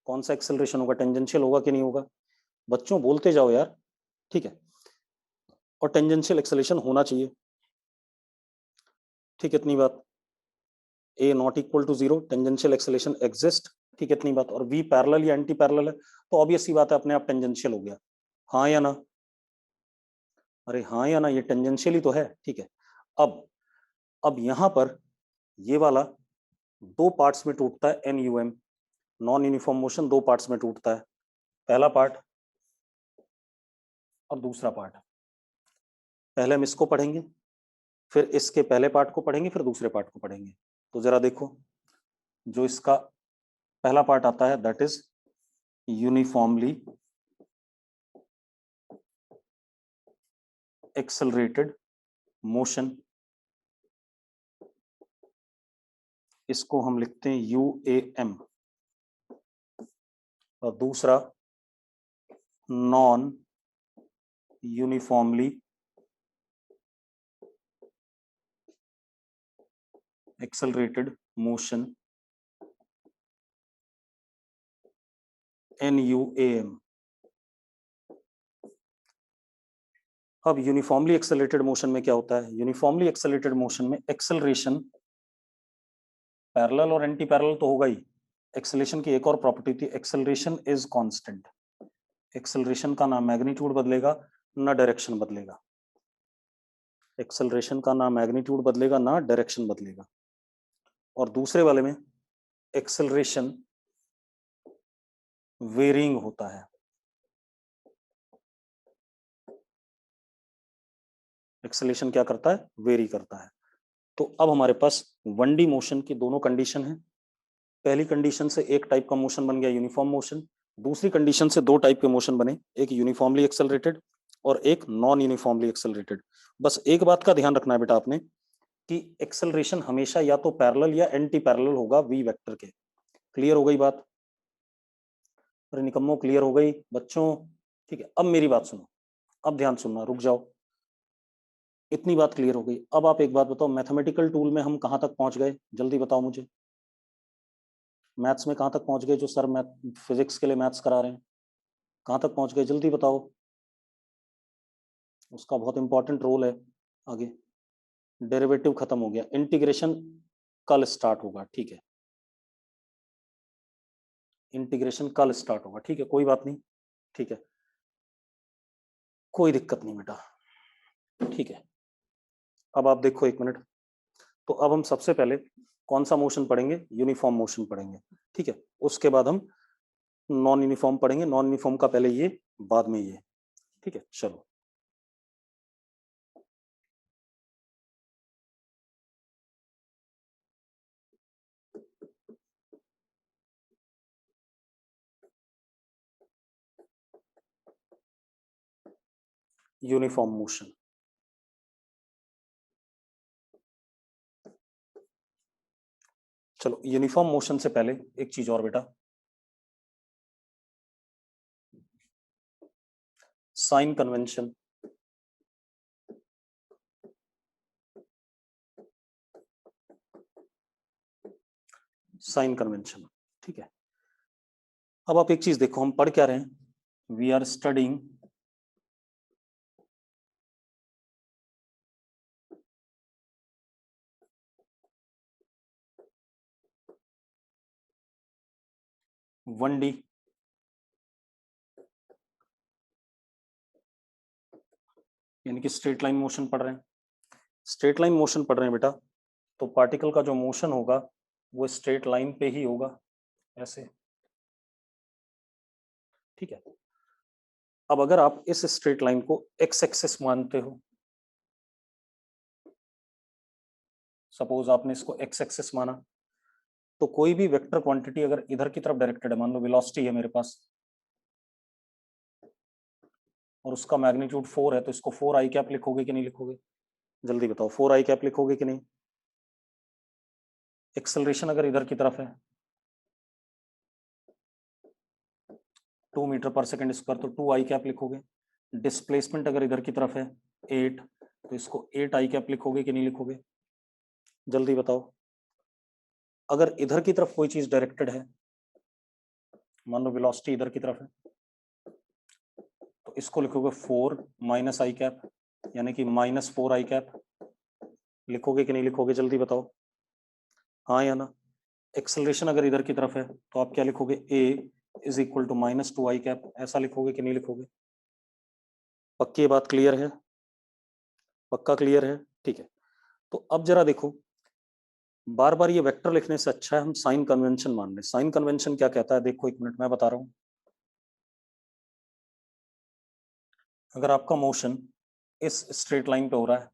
कौन सा एक्सेलरेशन होगा? टेंजेंशियल होगा कि नहीं होगा? बच्चों बोलते जाओ यार। ठीक है, और टेंजेंशियल एक्सेलरेशन होना चाहिए। ठीक है, इतनी बात। A not equal to zero, tangential acceleration exist. ठीक है, इतनी बात। और V पैरेलल या एंटी पैरेलल है तो ऑब्वियस सी बात है, अपने आप टेंजेंशियल हो गया। हाँ या ना? अरे हाँ या ना, ये टेंजेंशियल ही तो है। ठीक है, अब यहां पर ये वाला दो पार्ट्स में टूटता है। NUM, नॉन यूनिफॉर्म मोशन, दो पार्ट्स में टूटता है, पहला पार्ट और दूसरा पार्ट। पहले हम इसको पढ़ेंगे, फिर इसके पहले पार्ट को पढ़ेंगे, फिर दूसरे पार्ट को पढ़ेंगे। तो जरा देखो, जो इसका पहला पार्ट आता है that is uniformly accelerated motion, इसको हम लिखते हैं UAM। और दूसरा non uniformly accelerated motion, NUAM। अब यूनिफॉर्मली एक्सेलरेटेड मोशन में क्या होता है? यूनिफॉर्मली एक्सेलरेटेड मोशन में एक्सेलरेशन पैरेलल और एंटी पैरेलल तो होगा ही। एक्सेलरेशन की एक और प्रॉपर्टी थी, एक्सेलरेशन इज कांस्टेंट। एक्सेलरेशन का ना मैग्नीट्यूड बदलेगा ना डायरेक्शन बदलेगा। एक्सेलरेशन का ना मैग्नीट्यूड बदलेगा ना डायरेक्शन बदलेगा। और दूसरे वाले में एक्सेलरेशन वेरिंग होता है। एक्सेलरेशन क्या करता है? वेरी करता है। तो अब हमारे पास 1D मोशन की दोनों कंडीशन है। पहली कंडीशन से एक टाइप का मोशन बन गया यूनिफॉर्म मोशन, दूसरी कंडीशन से दो टाइप के मोशन बने, एक यूनिफॉर्मली एक्सेलरेटेड और एक नॉन यूनिफॉर्मली एक्सेलरेटेड। बस एक बात का ध्यान रखना है बेटा आपने कि एक्सेलरेशन हमेशा या तो पैरेलल या एंटी पैरेलल होगा V वेक्टर के। क्लियर हो गई बात? अरे निकम्मो, क्लियर हो गई बच्चों? ठीक है, अब मेरी बात सुनो, अब ध्यान सुनना, रुक जाओ। इतनी बात क्लियर हो गई। अब आप एक बात बताओ, मैथमेटिकल टूल में हम कहां तक पहुंच गए? जल्दी बताओ मुझे। मैथ्स में कहां तक पहुंच गए? जो सर मैथ फिजिक्स के लिए मैथ्स करा रहे हैं, कहां तक पहुंच गए? जल्दी बताओ। उसका बहुत इंपॉर्टेंट रोल है आगे। डेरिवेटिव खत्म हो गया, इंटीग्रेशन कल स्टार्ट होगा। ठीक है, इंटीग्रेशन कल स्टार्ट होगा। ठीक है, कोई बात नहीं। ठीक है, कोई दिक्कत नहीं बेटा। ठीक है, अब आप देखो एक मिनट। तो अब हम सबसे पहले कौन सा मोशन पढ़ेंगे? यूनिफॉर्म मोशन पढ़ेंगे। ठीक है, उसके बाद हम नॉन यूनिफॉर्म पढ़ेंगे। नॉन यूनिफॉर्म का पहले ये, बाद में ये। ठीक है, चलो। Uniform motion. चलो यूनिफॉर्म मोशन से पहले एक चीज और बेटा, साइन कन्वेंशन। साइन कन्वेंशन, ठीक है। अब आप एक चीज देखो, हम पढ़ क्या रहे हैं, we are studying one D, यानी कि स्ट्रेट लाइन मोशन पढ़ रहे हैं। स्ट्रेट लाइन मोशन पढ़ रहे हैं बेटा, तो पार्टिकल का जो मोशन होगा वो स्ट्रेट लाइन पे ही होगा, ऐसे, ठीक है। अब अगर आप इस स्ट्रेट लाइन को एक्स एक्सिस मानते हो, सपोज आपने इसको एक्स एक्सिस माना, तो कोई भी वेक्टर क्वांटिटी अगर इधर की तरफ डायरेक्टेड है, मान लो वेलोसिटी है मेरे पास और उसका मैग्नीट्यूड 4 है, तो इसको 4 आई कैप लिखोगे कि नहीं लिखोगे, जल्दी बताओ, 4 आई कैप लिखोगे कि नहीं। एक्सेलरेशन अगर इधर की तरफ है 2 मीटर पर सेकंड स्क्वायर, तो 2 आई कैप लिखोगे। डिस्प्लेसमेंट अगर इधर की तरफ है 8, तो इसको 8 आई कैप लिखोगे कि नहीं लिखोगे, जल्दी बताओ। अगर इधर की तरफ कोई चीज डायरेक्टेड है, मान लो वेलोसिटी इधर की तरफ है, तो इसको लिखोगे 4 माइनस आई कैप, यानी कि -4 आई कैप लिखोगे कि नहीं लिखोगे, जल्दी बताओ, हाँ या ना। एक्सेलरेशन अगर इधर की तरफ है, तो आप क्या लिखोगे, a is equal to -2 i cap, ऐसा लिखोगे कि नहीं लिखोगे। पक्की ये बात क्लियर है, पक्का क्लियर है, ठीक है। तो अब जरा देखो, बार बार ये वेक्टर लिखने से अच्छा है हम साइन कन्वेंशन मान लें। साइन कन्वेंशन क्या कहता है, देखो एक मिनट मैं बता रहा हूं। अगर आपका मोशन इस स्ट्रेट लाइन पे हो रहा है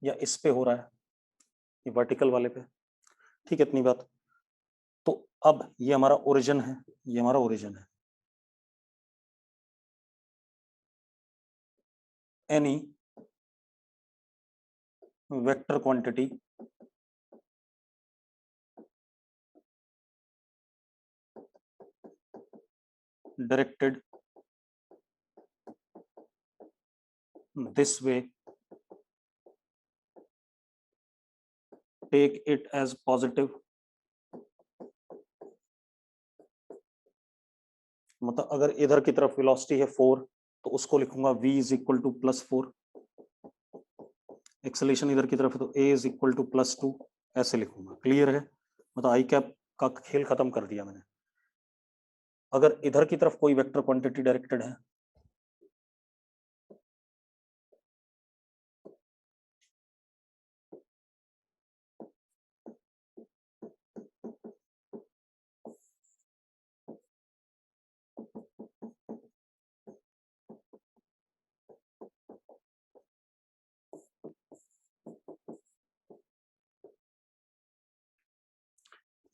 या इस पे हो रहा है, ये वर्टिकल वाले पे, ठीक है, इतनी बात। तो अब ये हमारा ओरिजिन है, ये हमारा ओरिजिन है। Any vector quantity directed this way, take it as positive, मतलब अगर इधर की तरफ वेलोसिटी है 4, तो उसको लिखूंगा v is equal to +4। Acceleration इधर की तरफ है तो a इज इक्वल टू +2, ऐसे लिखूंगा। क्लियर है, मतलब आई कैप का खेल खत्म कर दिया मैंने। अगर इधर की तरफ कोई वेक्टर क्वांटिटी डायरेक्टेड है,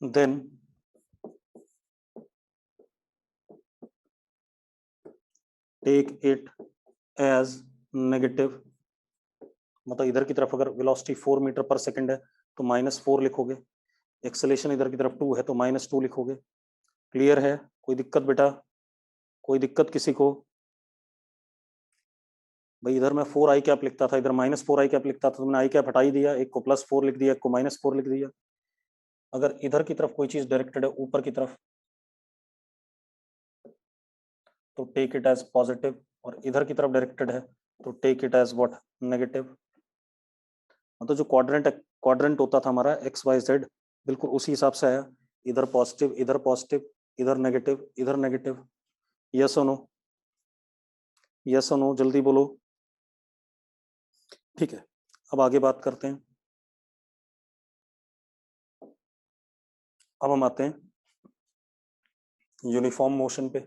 then take it as negative, मतलब इधर की तरफ अगर वेलोसिटी 4 मीटर पर सेकंड है तो -4 लिखोगे। एक्सेलेरेशन इधर की तरफ 2 है तो -2 लिखोगे। क्लियर है, कोई दिक्कत बेटा, कोई दिक्कत किसी को। भाई इधर मैं 4 आई कैप लिखता था, इधर -4 आई कैप लिखता था, तो मैंने आई कैप हटा ही दिया, एक को +4 लिख दिया, एक को -4 लिख दिया। अगर इधर की तरफ कोई चीज डायरेक्टेड है ऊपर की तरफ, तो टेक इट एज पॉजिटिव, और इधर की तरफ डायरेक्टेड है तो take it as what, negative. मतलब जो क्वाड्रेंट होता था हमारा XYZ, बिल्कुल उसी हिसाब से आया, इधर पॉजिटिव, इधर पॉजिटिव, इधर नेगेटिव, इधर नेगेटिव। यस और नो, यस और नो, जल्दी बोलो। ठीक है, अब आगे बात करते हैं। अब हम आते हैं यूनिफॉर्म मोशन पे।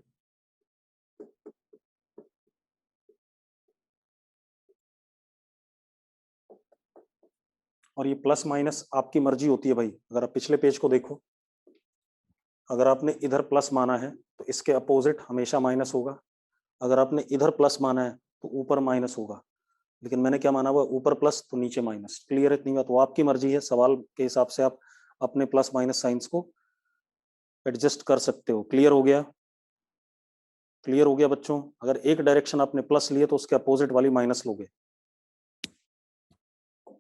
और ये प्लस माइनस आपकी मर्जी होती है भाई। अगर आप पिछले पेज को देखो, अगर आपने इधर प्लस माना है तो इसके अपोजिट हमेशा माइनस होगा, अगर आपने इधर प्लस माना है तो ऊपर माइनस होगा, लेकिन मैंने क्या माना हुआ, ऊपर प्लस तो नीचे माइनस। क्लियर है इतनी बात? वो आपकी मर्जी है, सवाल के हिसाब से आप अपने प्लस माइनस साइंस को एडजस्ट कर सकते हो। क्लियर हो गया? क्लियर हो गया बच्चों? अगर एक डायरेक्शन आपने प्लस लिए तो उसके अपोजिट वाली माइनस लोगे।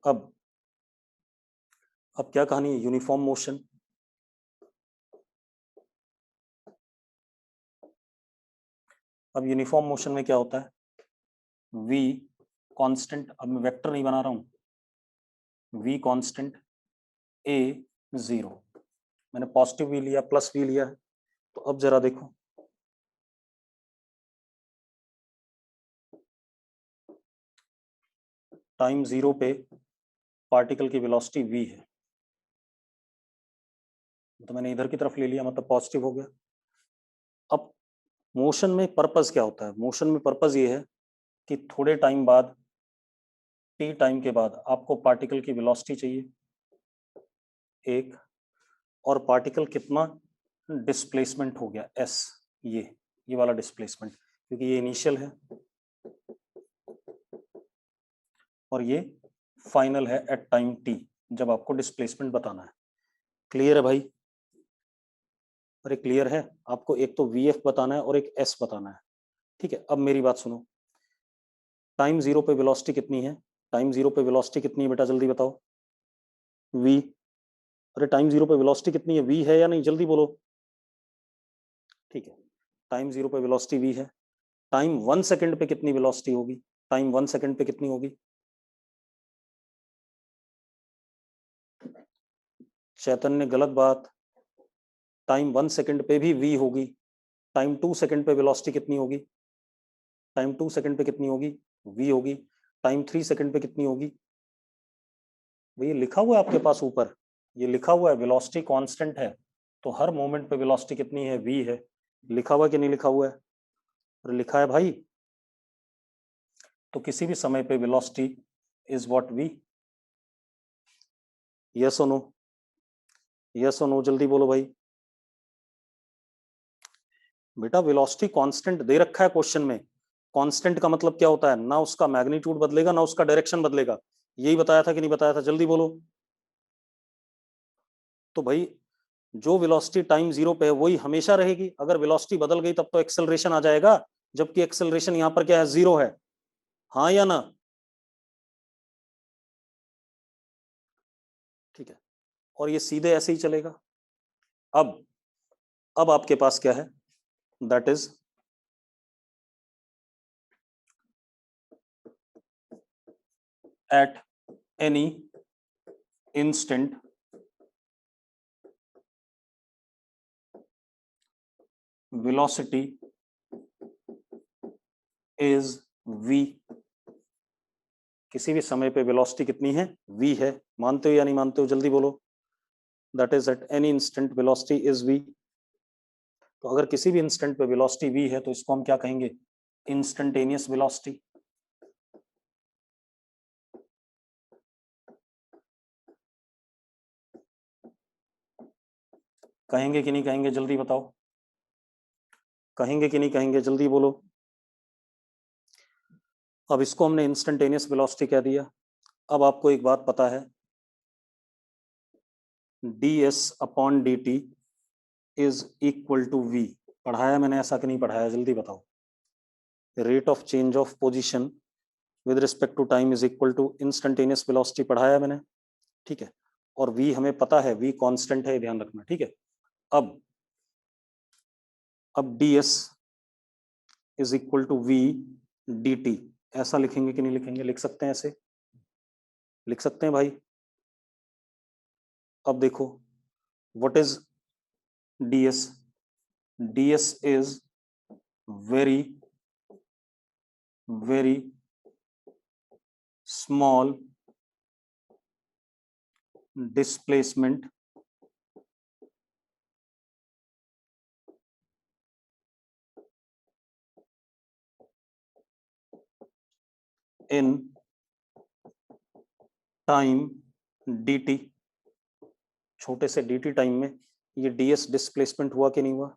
अब क्या कहानी है? Uniform motion. अब यूनिफॉर्म मोशन में क्या होता है, v कांस्टेंट, अब मैं वेक्टर नहीं बना रहा हूं, v कांस्टेंट, a 0। मैंने पॉजिटिव भी लिया, प्लस भी लिया है। तो अब जरा देखो, टाइम 0 पे पार्टिकल की वेलोसिटी v है, तो मैंने इधर की तरफ ले लिया, मतलब पॉजिटिव हो गया। अब मोशन में पर्पस क्या होता है? मोशन में पर्पस ये है कि थोड़े टाइम बाद, t टाइम के बाद आपको पार्टिकल की वेलोसिटी चाहिए एक, और पार्टिकल कितना डिस्प्लेसमेंट हो गया s, ये वाला डिस्प्लेसमेंट, क्योंकि ये इनिशियल है और ये फाइनल है एट टाइम t, जब आपको डिस्प्लेसमेंट बताना है। क्लियर है भाई? अरे क्लियर है? आपको एक तो vf बताना है और एक s बताना है। ठीक है, अब मेरी बात सुनो, टाइम 0 पे वेलोसिटी कितनी है? टाइम 0 पे वेलोसिटी कितनी है बेटा, जल्दी बताओ। v, अरे टाइम 0 पे वेलोसिटी कितनी है? v है या नहीं, जल्दी बोलो। ठीक है, टाइम 0 पे वेलोसिटी v है। टाइम 1 सेकंड पे कितनी वेलोसिटी होगी? टाइम 1 सेकंड पे कितनी होगी? चैतन्य गलत बात, टाइम 1 सेकंड पे भी v होगी। टाइम 2 सेकंड पे वेलोसिटी कितनी होगी? टाइम 2 सेकंड पे कितनी होगी? v होगी। टाइम 3 सेकंड पे कितनी होगी? भैया लिखा हुआ है आपके पास ऊपर, ये लिखा हुआ है वेलोसिटी कांस्टेंट है, तो हर मोमेंट पे वेलोसिटी कितनी है? v है। लिखा हुआ कि नहीं लिखा हुआ है? अरे लिखा है भाई। तो किसी भी समय पे velocity is what, v। Yes और नो? यस और नो, जल्दी बोलो भाई। बेटा वेलोसिटी कांस्टेंट दे रखा है क्वेश्चन में। कांस्टेंट का मतलब क्या होता है? ना उसका मैग्नीट्यूड बदलेगा ना उसका डायरेक्शन बदलेगा। यही बताया था कि नहीं बताया था, जल्दी बोलो। तो भाई जो वेलोसिटी टाइम 0 पे है वही हमेशा रहेगी। अगर वेलोसिटी बदल गई तब तो एक्सेलरेशन आ जाएगा, जबकि एक्सेलरेशन यहां पर क्या है, 0 है। हाँ या ना? ठीक है, और ये सीधे ऐसे ही चलेगा। अब अब आपके पास क्या है, that is at any instant velocity is v। किसी भी समय पे वेलोसिटी कितनी है? v है। मानते हो या नहीं मानते हो, जल्दी बोलो। That is at any instant velocity is v। तो अगर किसी भी इंस्टेंट पे वेलोसिटी v है तो इसको हम क्या कहेंगे? Instantaneous velocity. कहेंगे कि नहीं कहेंगे, जल्दी बताओ। कहेंगे कि नहीं कहेंगे, जल्दी बोलो। अब इसको हमने इंस्टेंटेनियस वेलोसिटी कह दिया। अब आपको एक बात पता है, ds upon dt is equal to v। पढ़ाया मैंने ऐसा कि नहीं पढ़ाया, जल्दी बताओ। Rate of change of position with respect to time is equal to instantaneous velocity, पढ़ाया मैंने। ठीक है, और v हमें पता है, v कांस्टेंट है, ध्यान रखना। ठीक है, अब ds is equal to v dt, ऐसा लिखेंगे कि नहीं लिखेंगे? लिख सकते हैं, ऐसे लिख सकते हैं भाई। अब देखो, what is ds? ds is very very small displacement in time dt। छोटे से dt टाइम में ये ds डिस्प्लेसमेंट हुआ कि नहीं हुआ?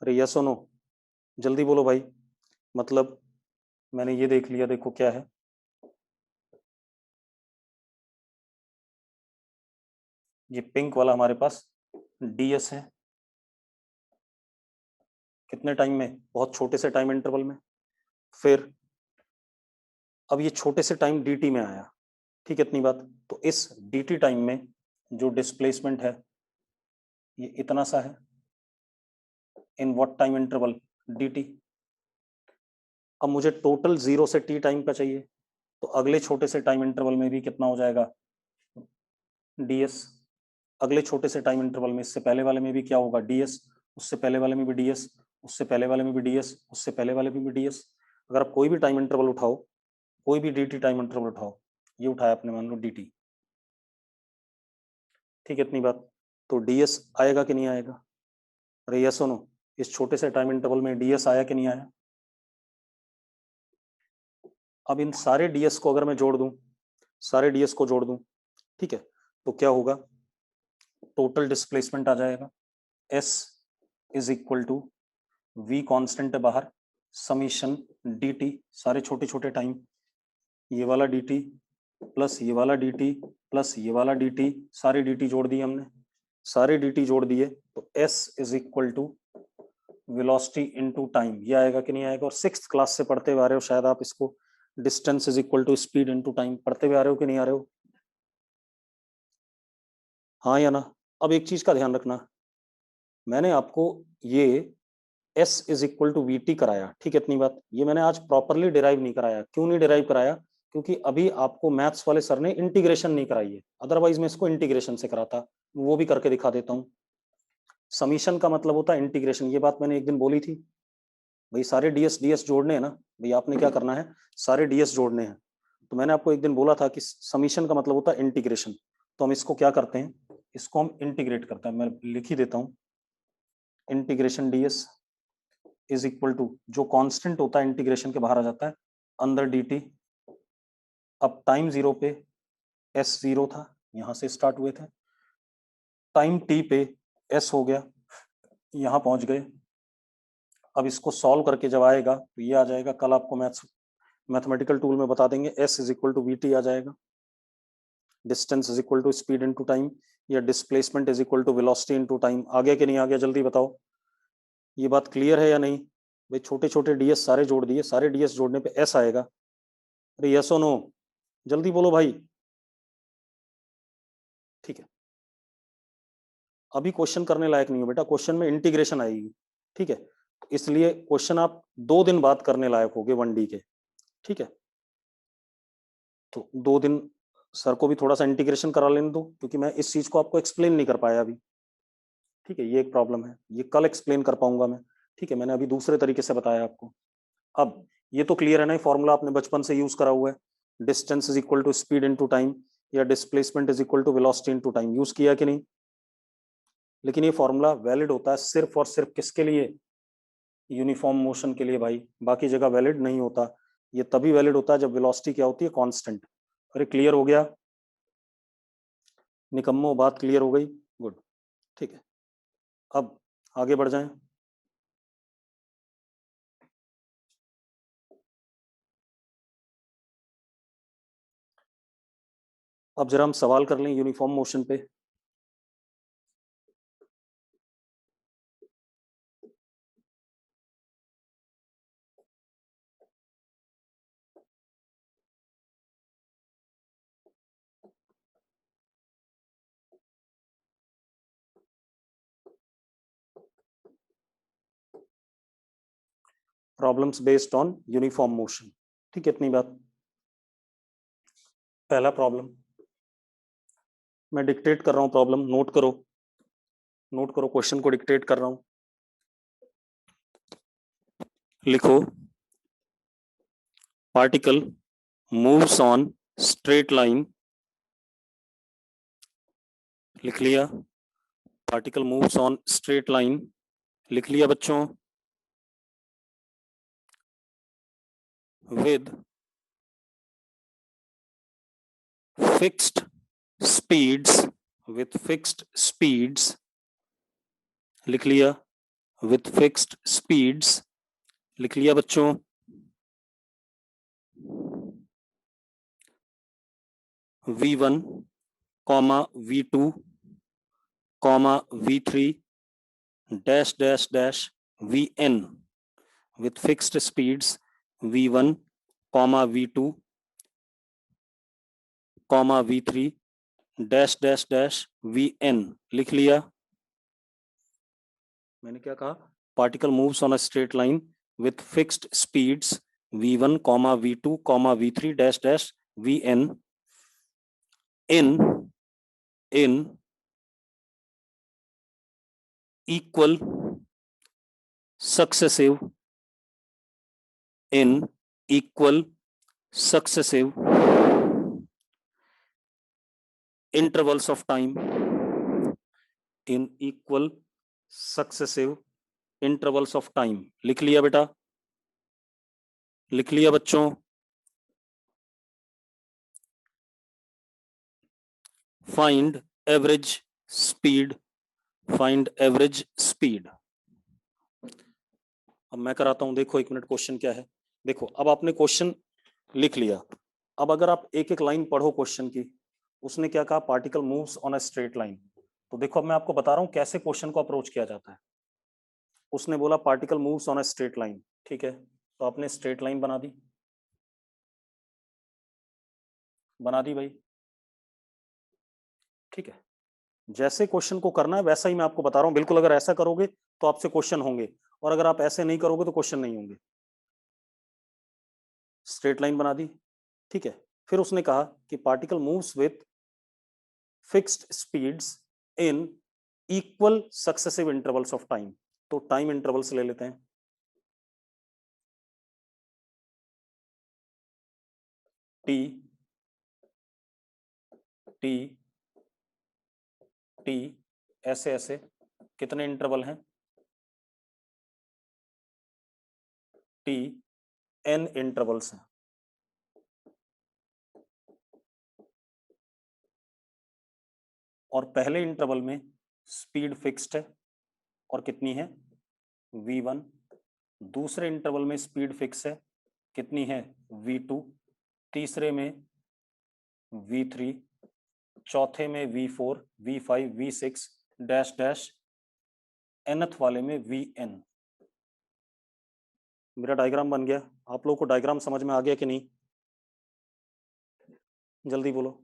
अरे यस और नो? जल्दी बोलो भाई। मतलब मैंने ये देख लिया, देखो क्या है, ये पिंक वाला हमारे पास ds है, कितने टाइम में, बहुत छोटे से टाइम इंटरवल में। फिर अब ये छोटे से टाइम dt में आया, ठीक है, इतनी बात। तो इस dt टाइम में जो डिस्प्लेसमेंट है ये इतना सा है, in what time interval, dt। अब मुझे टोटल 0 से t टाइम का चाहिए, तो अगले छोटे से टाइम इंटरवल में भी कितना हो जाएगा, ds। अगले छोटे से टाइम इंटरवल में इससे पहले वाले में भी क्या होगा, ds, उससे पहले वाले में भी ds, उससे पहले वाले में भी ds, उससे पहले वाले में भी ds। अगर आप कोई भी टाइम इंटरवल उठाओ, कोई भी dt टाइम इंटरवल उठाओ, ये उठाया आपने मान लो dt, ठीक है, इतनी बात। तो ds आएगा कि नहीं आएगा, अरे यस सुनो, इस छोटे से टाइम इंटरवल में ds आया कि नहीं आया। अब इन सारे ds को अगर मैं जोड़ दूं, सारे ds को जोड़ दूं, ठीक है, तो क्या होगा, टोटल डिस्प्लेसमेंट आ जाएगा, s is equal to v constant है बाहर, समीशन dt, सारे छोटे छोटे टाइम, ये वाला dt प्लस ये वाला dt प्लस ये वाला dt, सारे dt जोड़ दिए हमने, सारे dt जोड़ दिए, तो s is equal to velocity into time, ये आएगा कि नहीं आएगा। और सिक्स्थ क्लास से पढ़ते हुए आ रहे हो शायद आप इसको, distance is equal to speed into time, पढ़ते हुए आ रहे हो कि नहीं आ रहे हो, हाँ या ना। अब एक चीज का ध्यान रखना, मैंने आपको ये s is equal to we t कराया, ठीक है, इतनी बात। ये मैंने आज प्रॉपरली डिराइव नहीं कराया, क्यों नहीं डिराइव कराया, क्योंकि अभी आपको मैथ्स वाले सर ने इंटीग्रेशन नहीं कराई है, अदरवाइज मैं इसको इंटीग्रेशन से कराता, वो भी करके दिखा देता हूँ। समीशन का मतलब होता है इंटीग्रेशन, ये बात मैंने एक दिन बोली थी भाई, सारे डीएस डीएस जोड़ने हैं ना भाई, आपने क्या करना है, सारे डीएस जोड़ने हैं। तो मैंने आपको एक दिन बोला था कि समीशन का मतलब होता है इंटीग्रेशन, तो हम इसको क्या करते हैं, इसको हम इंटीग्रेट करते हैं, मैं लिख ही देता हूँ, integration ds is equal to, जो कांस्टेंट होता है इंटीग्रेशन के बाहर आ जाता है, अंदर dt। अब टाइम जीरो पे s जीरो था, यहां से स्टार्ट हुए थे, टाइम t पे s हो गया, यहां पहुंच गए। अब इसको सॉल्व करके जब आएगा तो ये आ जाएगा, कल आपको मैथमेटिकल टूल में बता देंगे, s is equal to we T आ जाएगा, distance is equal to speed into time, या displacement is equal to velocity into time. आ गया कि नहीं आ गया, जल्दी बताओ, ये बात क्लियर है या नहीं भाई। छोटे छोटे डीएस सारे जोड़ दिए, सारे डीएस जोड़ने पे s आएगा, अरे यस और नो, जल्दी बोलो भाई, ठीक है। अभी क्वेश्चन करने लायक नहीं हो बेटा, क्वेश्चन में इंटीग्रेशन आएगी, ठीक है, इसलिए क्वेश्चन आप 2 दिन बाद करने लायक होगे 1D के, ठीक है। तो 2 दिन सर को भी थोड़ा सा इंटीग्रेशन करा लेने दो, क्योंकि मैं इस चीज को आपको एक्सप्लेन नहीं कर पाया अभी, ठीक है, ये एक प्रॉब्लम है, ये कल एक्सप्लेन कर पाऊंगा मैं, ठीक है, मैंने अभी दूसरे तरीके से बताया आपको। अब ये तो क्लियर है ना, फॉर्मूला आपने बचपन से यूज करा हुआ है, distance is equal to speed into time, या displacement is equal to velocity into time, use किया कि नहीं। लेकिन ये फॉर्मूला वैलिड होता है सिर्फ और सिर्फ किसके लिए, यूनिफॉर्म मोशन के लिए भाई, बाकी जगह वैलिड नहीं होता। ये तभी वैलिड होता है जब वेलोसिटी क्या होती है, कांस्टेंट। अरे क्लियर हो गया निकम्मो, बात क्लियर हो गई, गुड, ठीक है। अब आगे बढ़ जाएं, अब जरा हम सवाल कर लें यूनिफॉर्म मोशन पे। Problems based on uniform motion, ठीक है, इतनी बात। पहला प्रॉब्लम मैं डिक्टेट कर रहा हूं, प्रॉब्लम नोट करो, नोट करो, क्वेश्चन को डिक्टेट कर रहा हूं, लिखो, particle moves on straight line, लिख लिया, particle moves on straight line, लिख लिया बच्चों, with fixed speeds, with fixed speeds, लिख लिया, विथ फिक्स्ड स्पीड्स, लिख लिया बच्चों? V1 comma V2 comma V3 dash dash dash Vn with fixed speeds V1 comma V2 comma V3 dash dash dash Vn। लिख लिया? मैंने क्या कहा? Particle moves on a straight line with fixed speeds V1 comma V2 comma V3 dash dash Vn in equal successive intervals of time, in equal successive intervals of time। लिख लिया बेटा? लिख लिया बच्चों? Find average speed, find average speed. अब मैं कराता हूं, देखो 1 मिनट क्वेश्चन क्या है। देखो अब आपने क्वेश्चन लिख लिया, अब अगर आप एक एक लाइन पढ़ो क्वेश्चन की, उसने क्या कहा? Particle moves on a straight line. तो देखो अब मैं आपको बता रहा हूं कैसे क्वेश्चन को अप्रोच किया जाता है। उसने बोला particle moves on a straight line, ठीक है, तो आपने स्ट्रेट लाइन बना दी, बना दी भाई, ठीक है। जैसे क्वेश्चन को करना है वैसा ही मैं आपको बता रहा हूं, बिल्कुल अगर ऐसा करोगे तो आपसे क्वेश्चन होंगे, और अगर आप ऐसे नहीं करोगे तो क्वेश्चन नहीं होंगे। स्ट्रेट लाइन बना दी, ठीक है। फिर उसने कहा कि particle moves with fixed speeds in equal successive intervals of time. तो टाइम इंटरवल्स ले लेते हैं, टी टी टी, ऐसे ऐसे कितने इंटरवल हैं? टी एन इंटरवल्स हैं। और पहले इंटरवल में स्पीड फिक्स्ड है और कितनी है? v1। दूसरे इंटरवल में स्पीड फिक्स है, कितनी है? v2। तीसरे में v3। चौथे में v4, v5, v6 dash dash, nth वाले में vn। मेरा डायग्राम बन गया। आप लोगों को डायग्राम समझ में आ गया कि नहीं? जल्दी बोलो,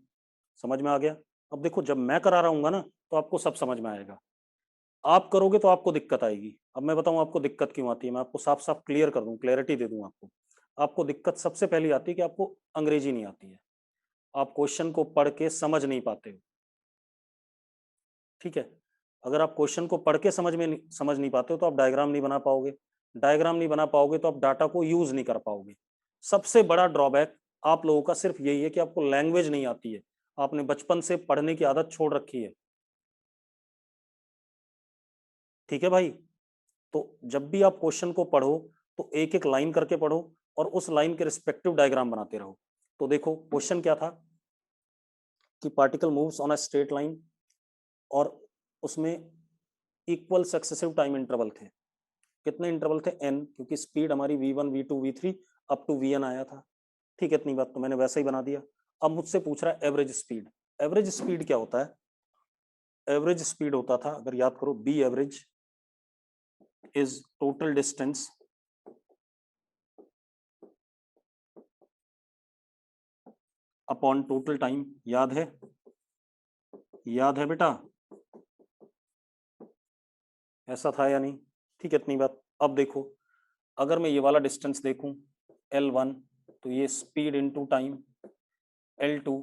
समझ में आ गया? अब देखो जब मैं करा रहा हूँ ना तो आपको सब समझ में आएगा, आप करोगे तो आपको दिक्कत आएगी। अब मैं बताऊं आपको दिक्कत क्यों आती है, मैं आपको साफ साफ क्लियर कर दूं, क्लैरिटी दे दूं आपको। आपको दिक्कत सबसे पहली आती है कि आपको अंग्रेजी नहीं आती है, आप क्वेश्चन को पढ़ के समझ नहीं पाते हो, ठीक है। अगर आप क्वेश्चन को पढ़ के समझ नहीं पाते हो तो आप डायग्राम नहीं बना पाओगे, डायग्राम नहीं बना पाओगे तो आप डाटा को यूज नहीं कर पाओगे। सबसे बड़ा ड्रॉबैक आप लोगों का सिर्फ यही है कि आपको लैंग्वेज नहीं आती है, आपने बचपन से पढ़ने की आदत छोड़ रखी है, ठीक है भाई। तो जब भी आप क्वेश्चन को पढ़ो तो एक एक लाइन करके पढ़ो और उस लाइन के रिस्पेक्टिव डायग्राम बनाते रहो। तो देखो क्वेश्चन क्या था कि particle moves on a straight line, और उसमें इक्वल सक्सेसिव टाइम इंटरवल थे। कितने इंटरवल थे? n, क्योंकि स्पीड हमारी v1 v2 v3 up to vn आया था, ठीक है। इतनी बात तो मैंने वैसे ही बना दिया। अब मुझसे पूछ रहा है एवरेज स्पीड। एवरेज स्पीड क्या होता है? एवरेज स्पीड होता था, अगर याद करो, v average is total distance upon total time. याद है? याद है बेटा? ऐसा था या नहीं? ठीक है, इतनी बात। अब देखो अगर मैं ये वाला डिस्टेंस देखूं L1, तो ये speed into time, L2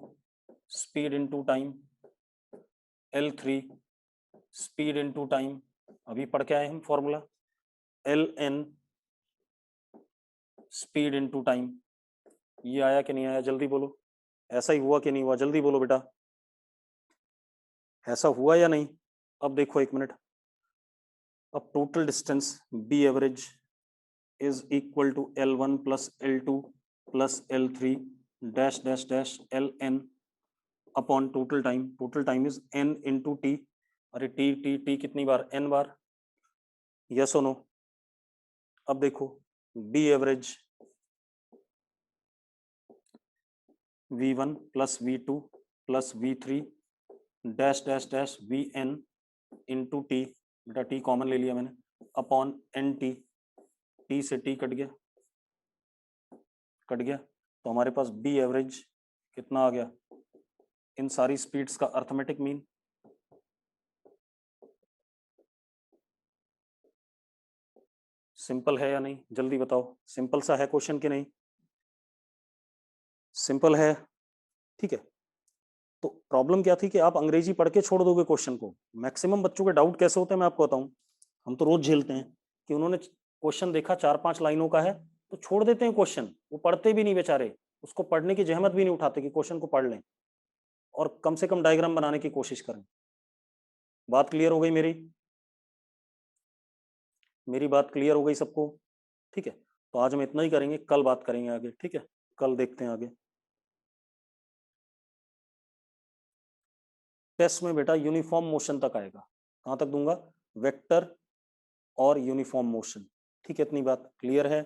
speed into time, L3 speed into time, अभी पढ़ के आए हम formula, Ln speed into time. ये आया कि नहीं आया? जल्दी बोलो, ऐसा ही हुआ कि नहीं हुआ? जल्दी बोलो बेटा, ऐसा हुआ या नहीं? अब देखो 1 मिनट, अब total distance v average is equal to L1 plus L2 plus L3 dash dash dash Ln upon total time। total time is n into t। अरे t t t कितनी बार? n बार। यस और नो? अब देखो v average V1 plus V2 plus V3 dash dash dash Vn into t, बेटा t common ले लिया मैंने, अपॉन एन टी, टी से टी कट गया, तो हमारे पास बी एवरेज कितना आ गया, इन सारी स्पीड्स का अर्थमेटिक मीन। सिंपल है या नहीं, जल्दी बताओ, सिंपल सा है क्वेश्चन कि नहीं? सिंपल है, ठीक है। तो प्रॉब्लम क्या थी कि आप अंग्रेजी पढ़ के छोड़ दोगे क्वेश्चन को। मैक्सिमम बच्चों के डाउट कैसे होते हैं मैं आपको बताऊं, हम तो रोज झेलते हैं कि उन्होंने क्वेश्चन देखा 4-5 लाइनों का है तो छोड़ देते हैं क्वेश्चन, वो पढ़ते भी नहीं बेचारे, उसको पढ़ने की जहमत भी नहीं उठाते कि क्वेश्चन को पढ़ लें और कम से कम डायग्राम बनाने की कोशिश करें। बात क्लियर हो गई मेरी? मेरी बात क्लियर हो गई सबको? ठीक है, तो आज हम इतना ही करेंगे, कल बात करेंगे आगे, ठीक है, कल देखते हैं आगे। टेस्ट में बेटा यूनिफॉर्म मोशन तक आएगा, कहां तक दूंगा, वेक्टर और यूनिफॉर्म मोशन, ठीक है, इतनी बात क्लियर है?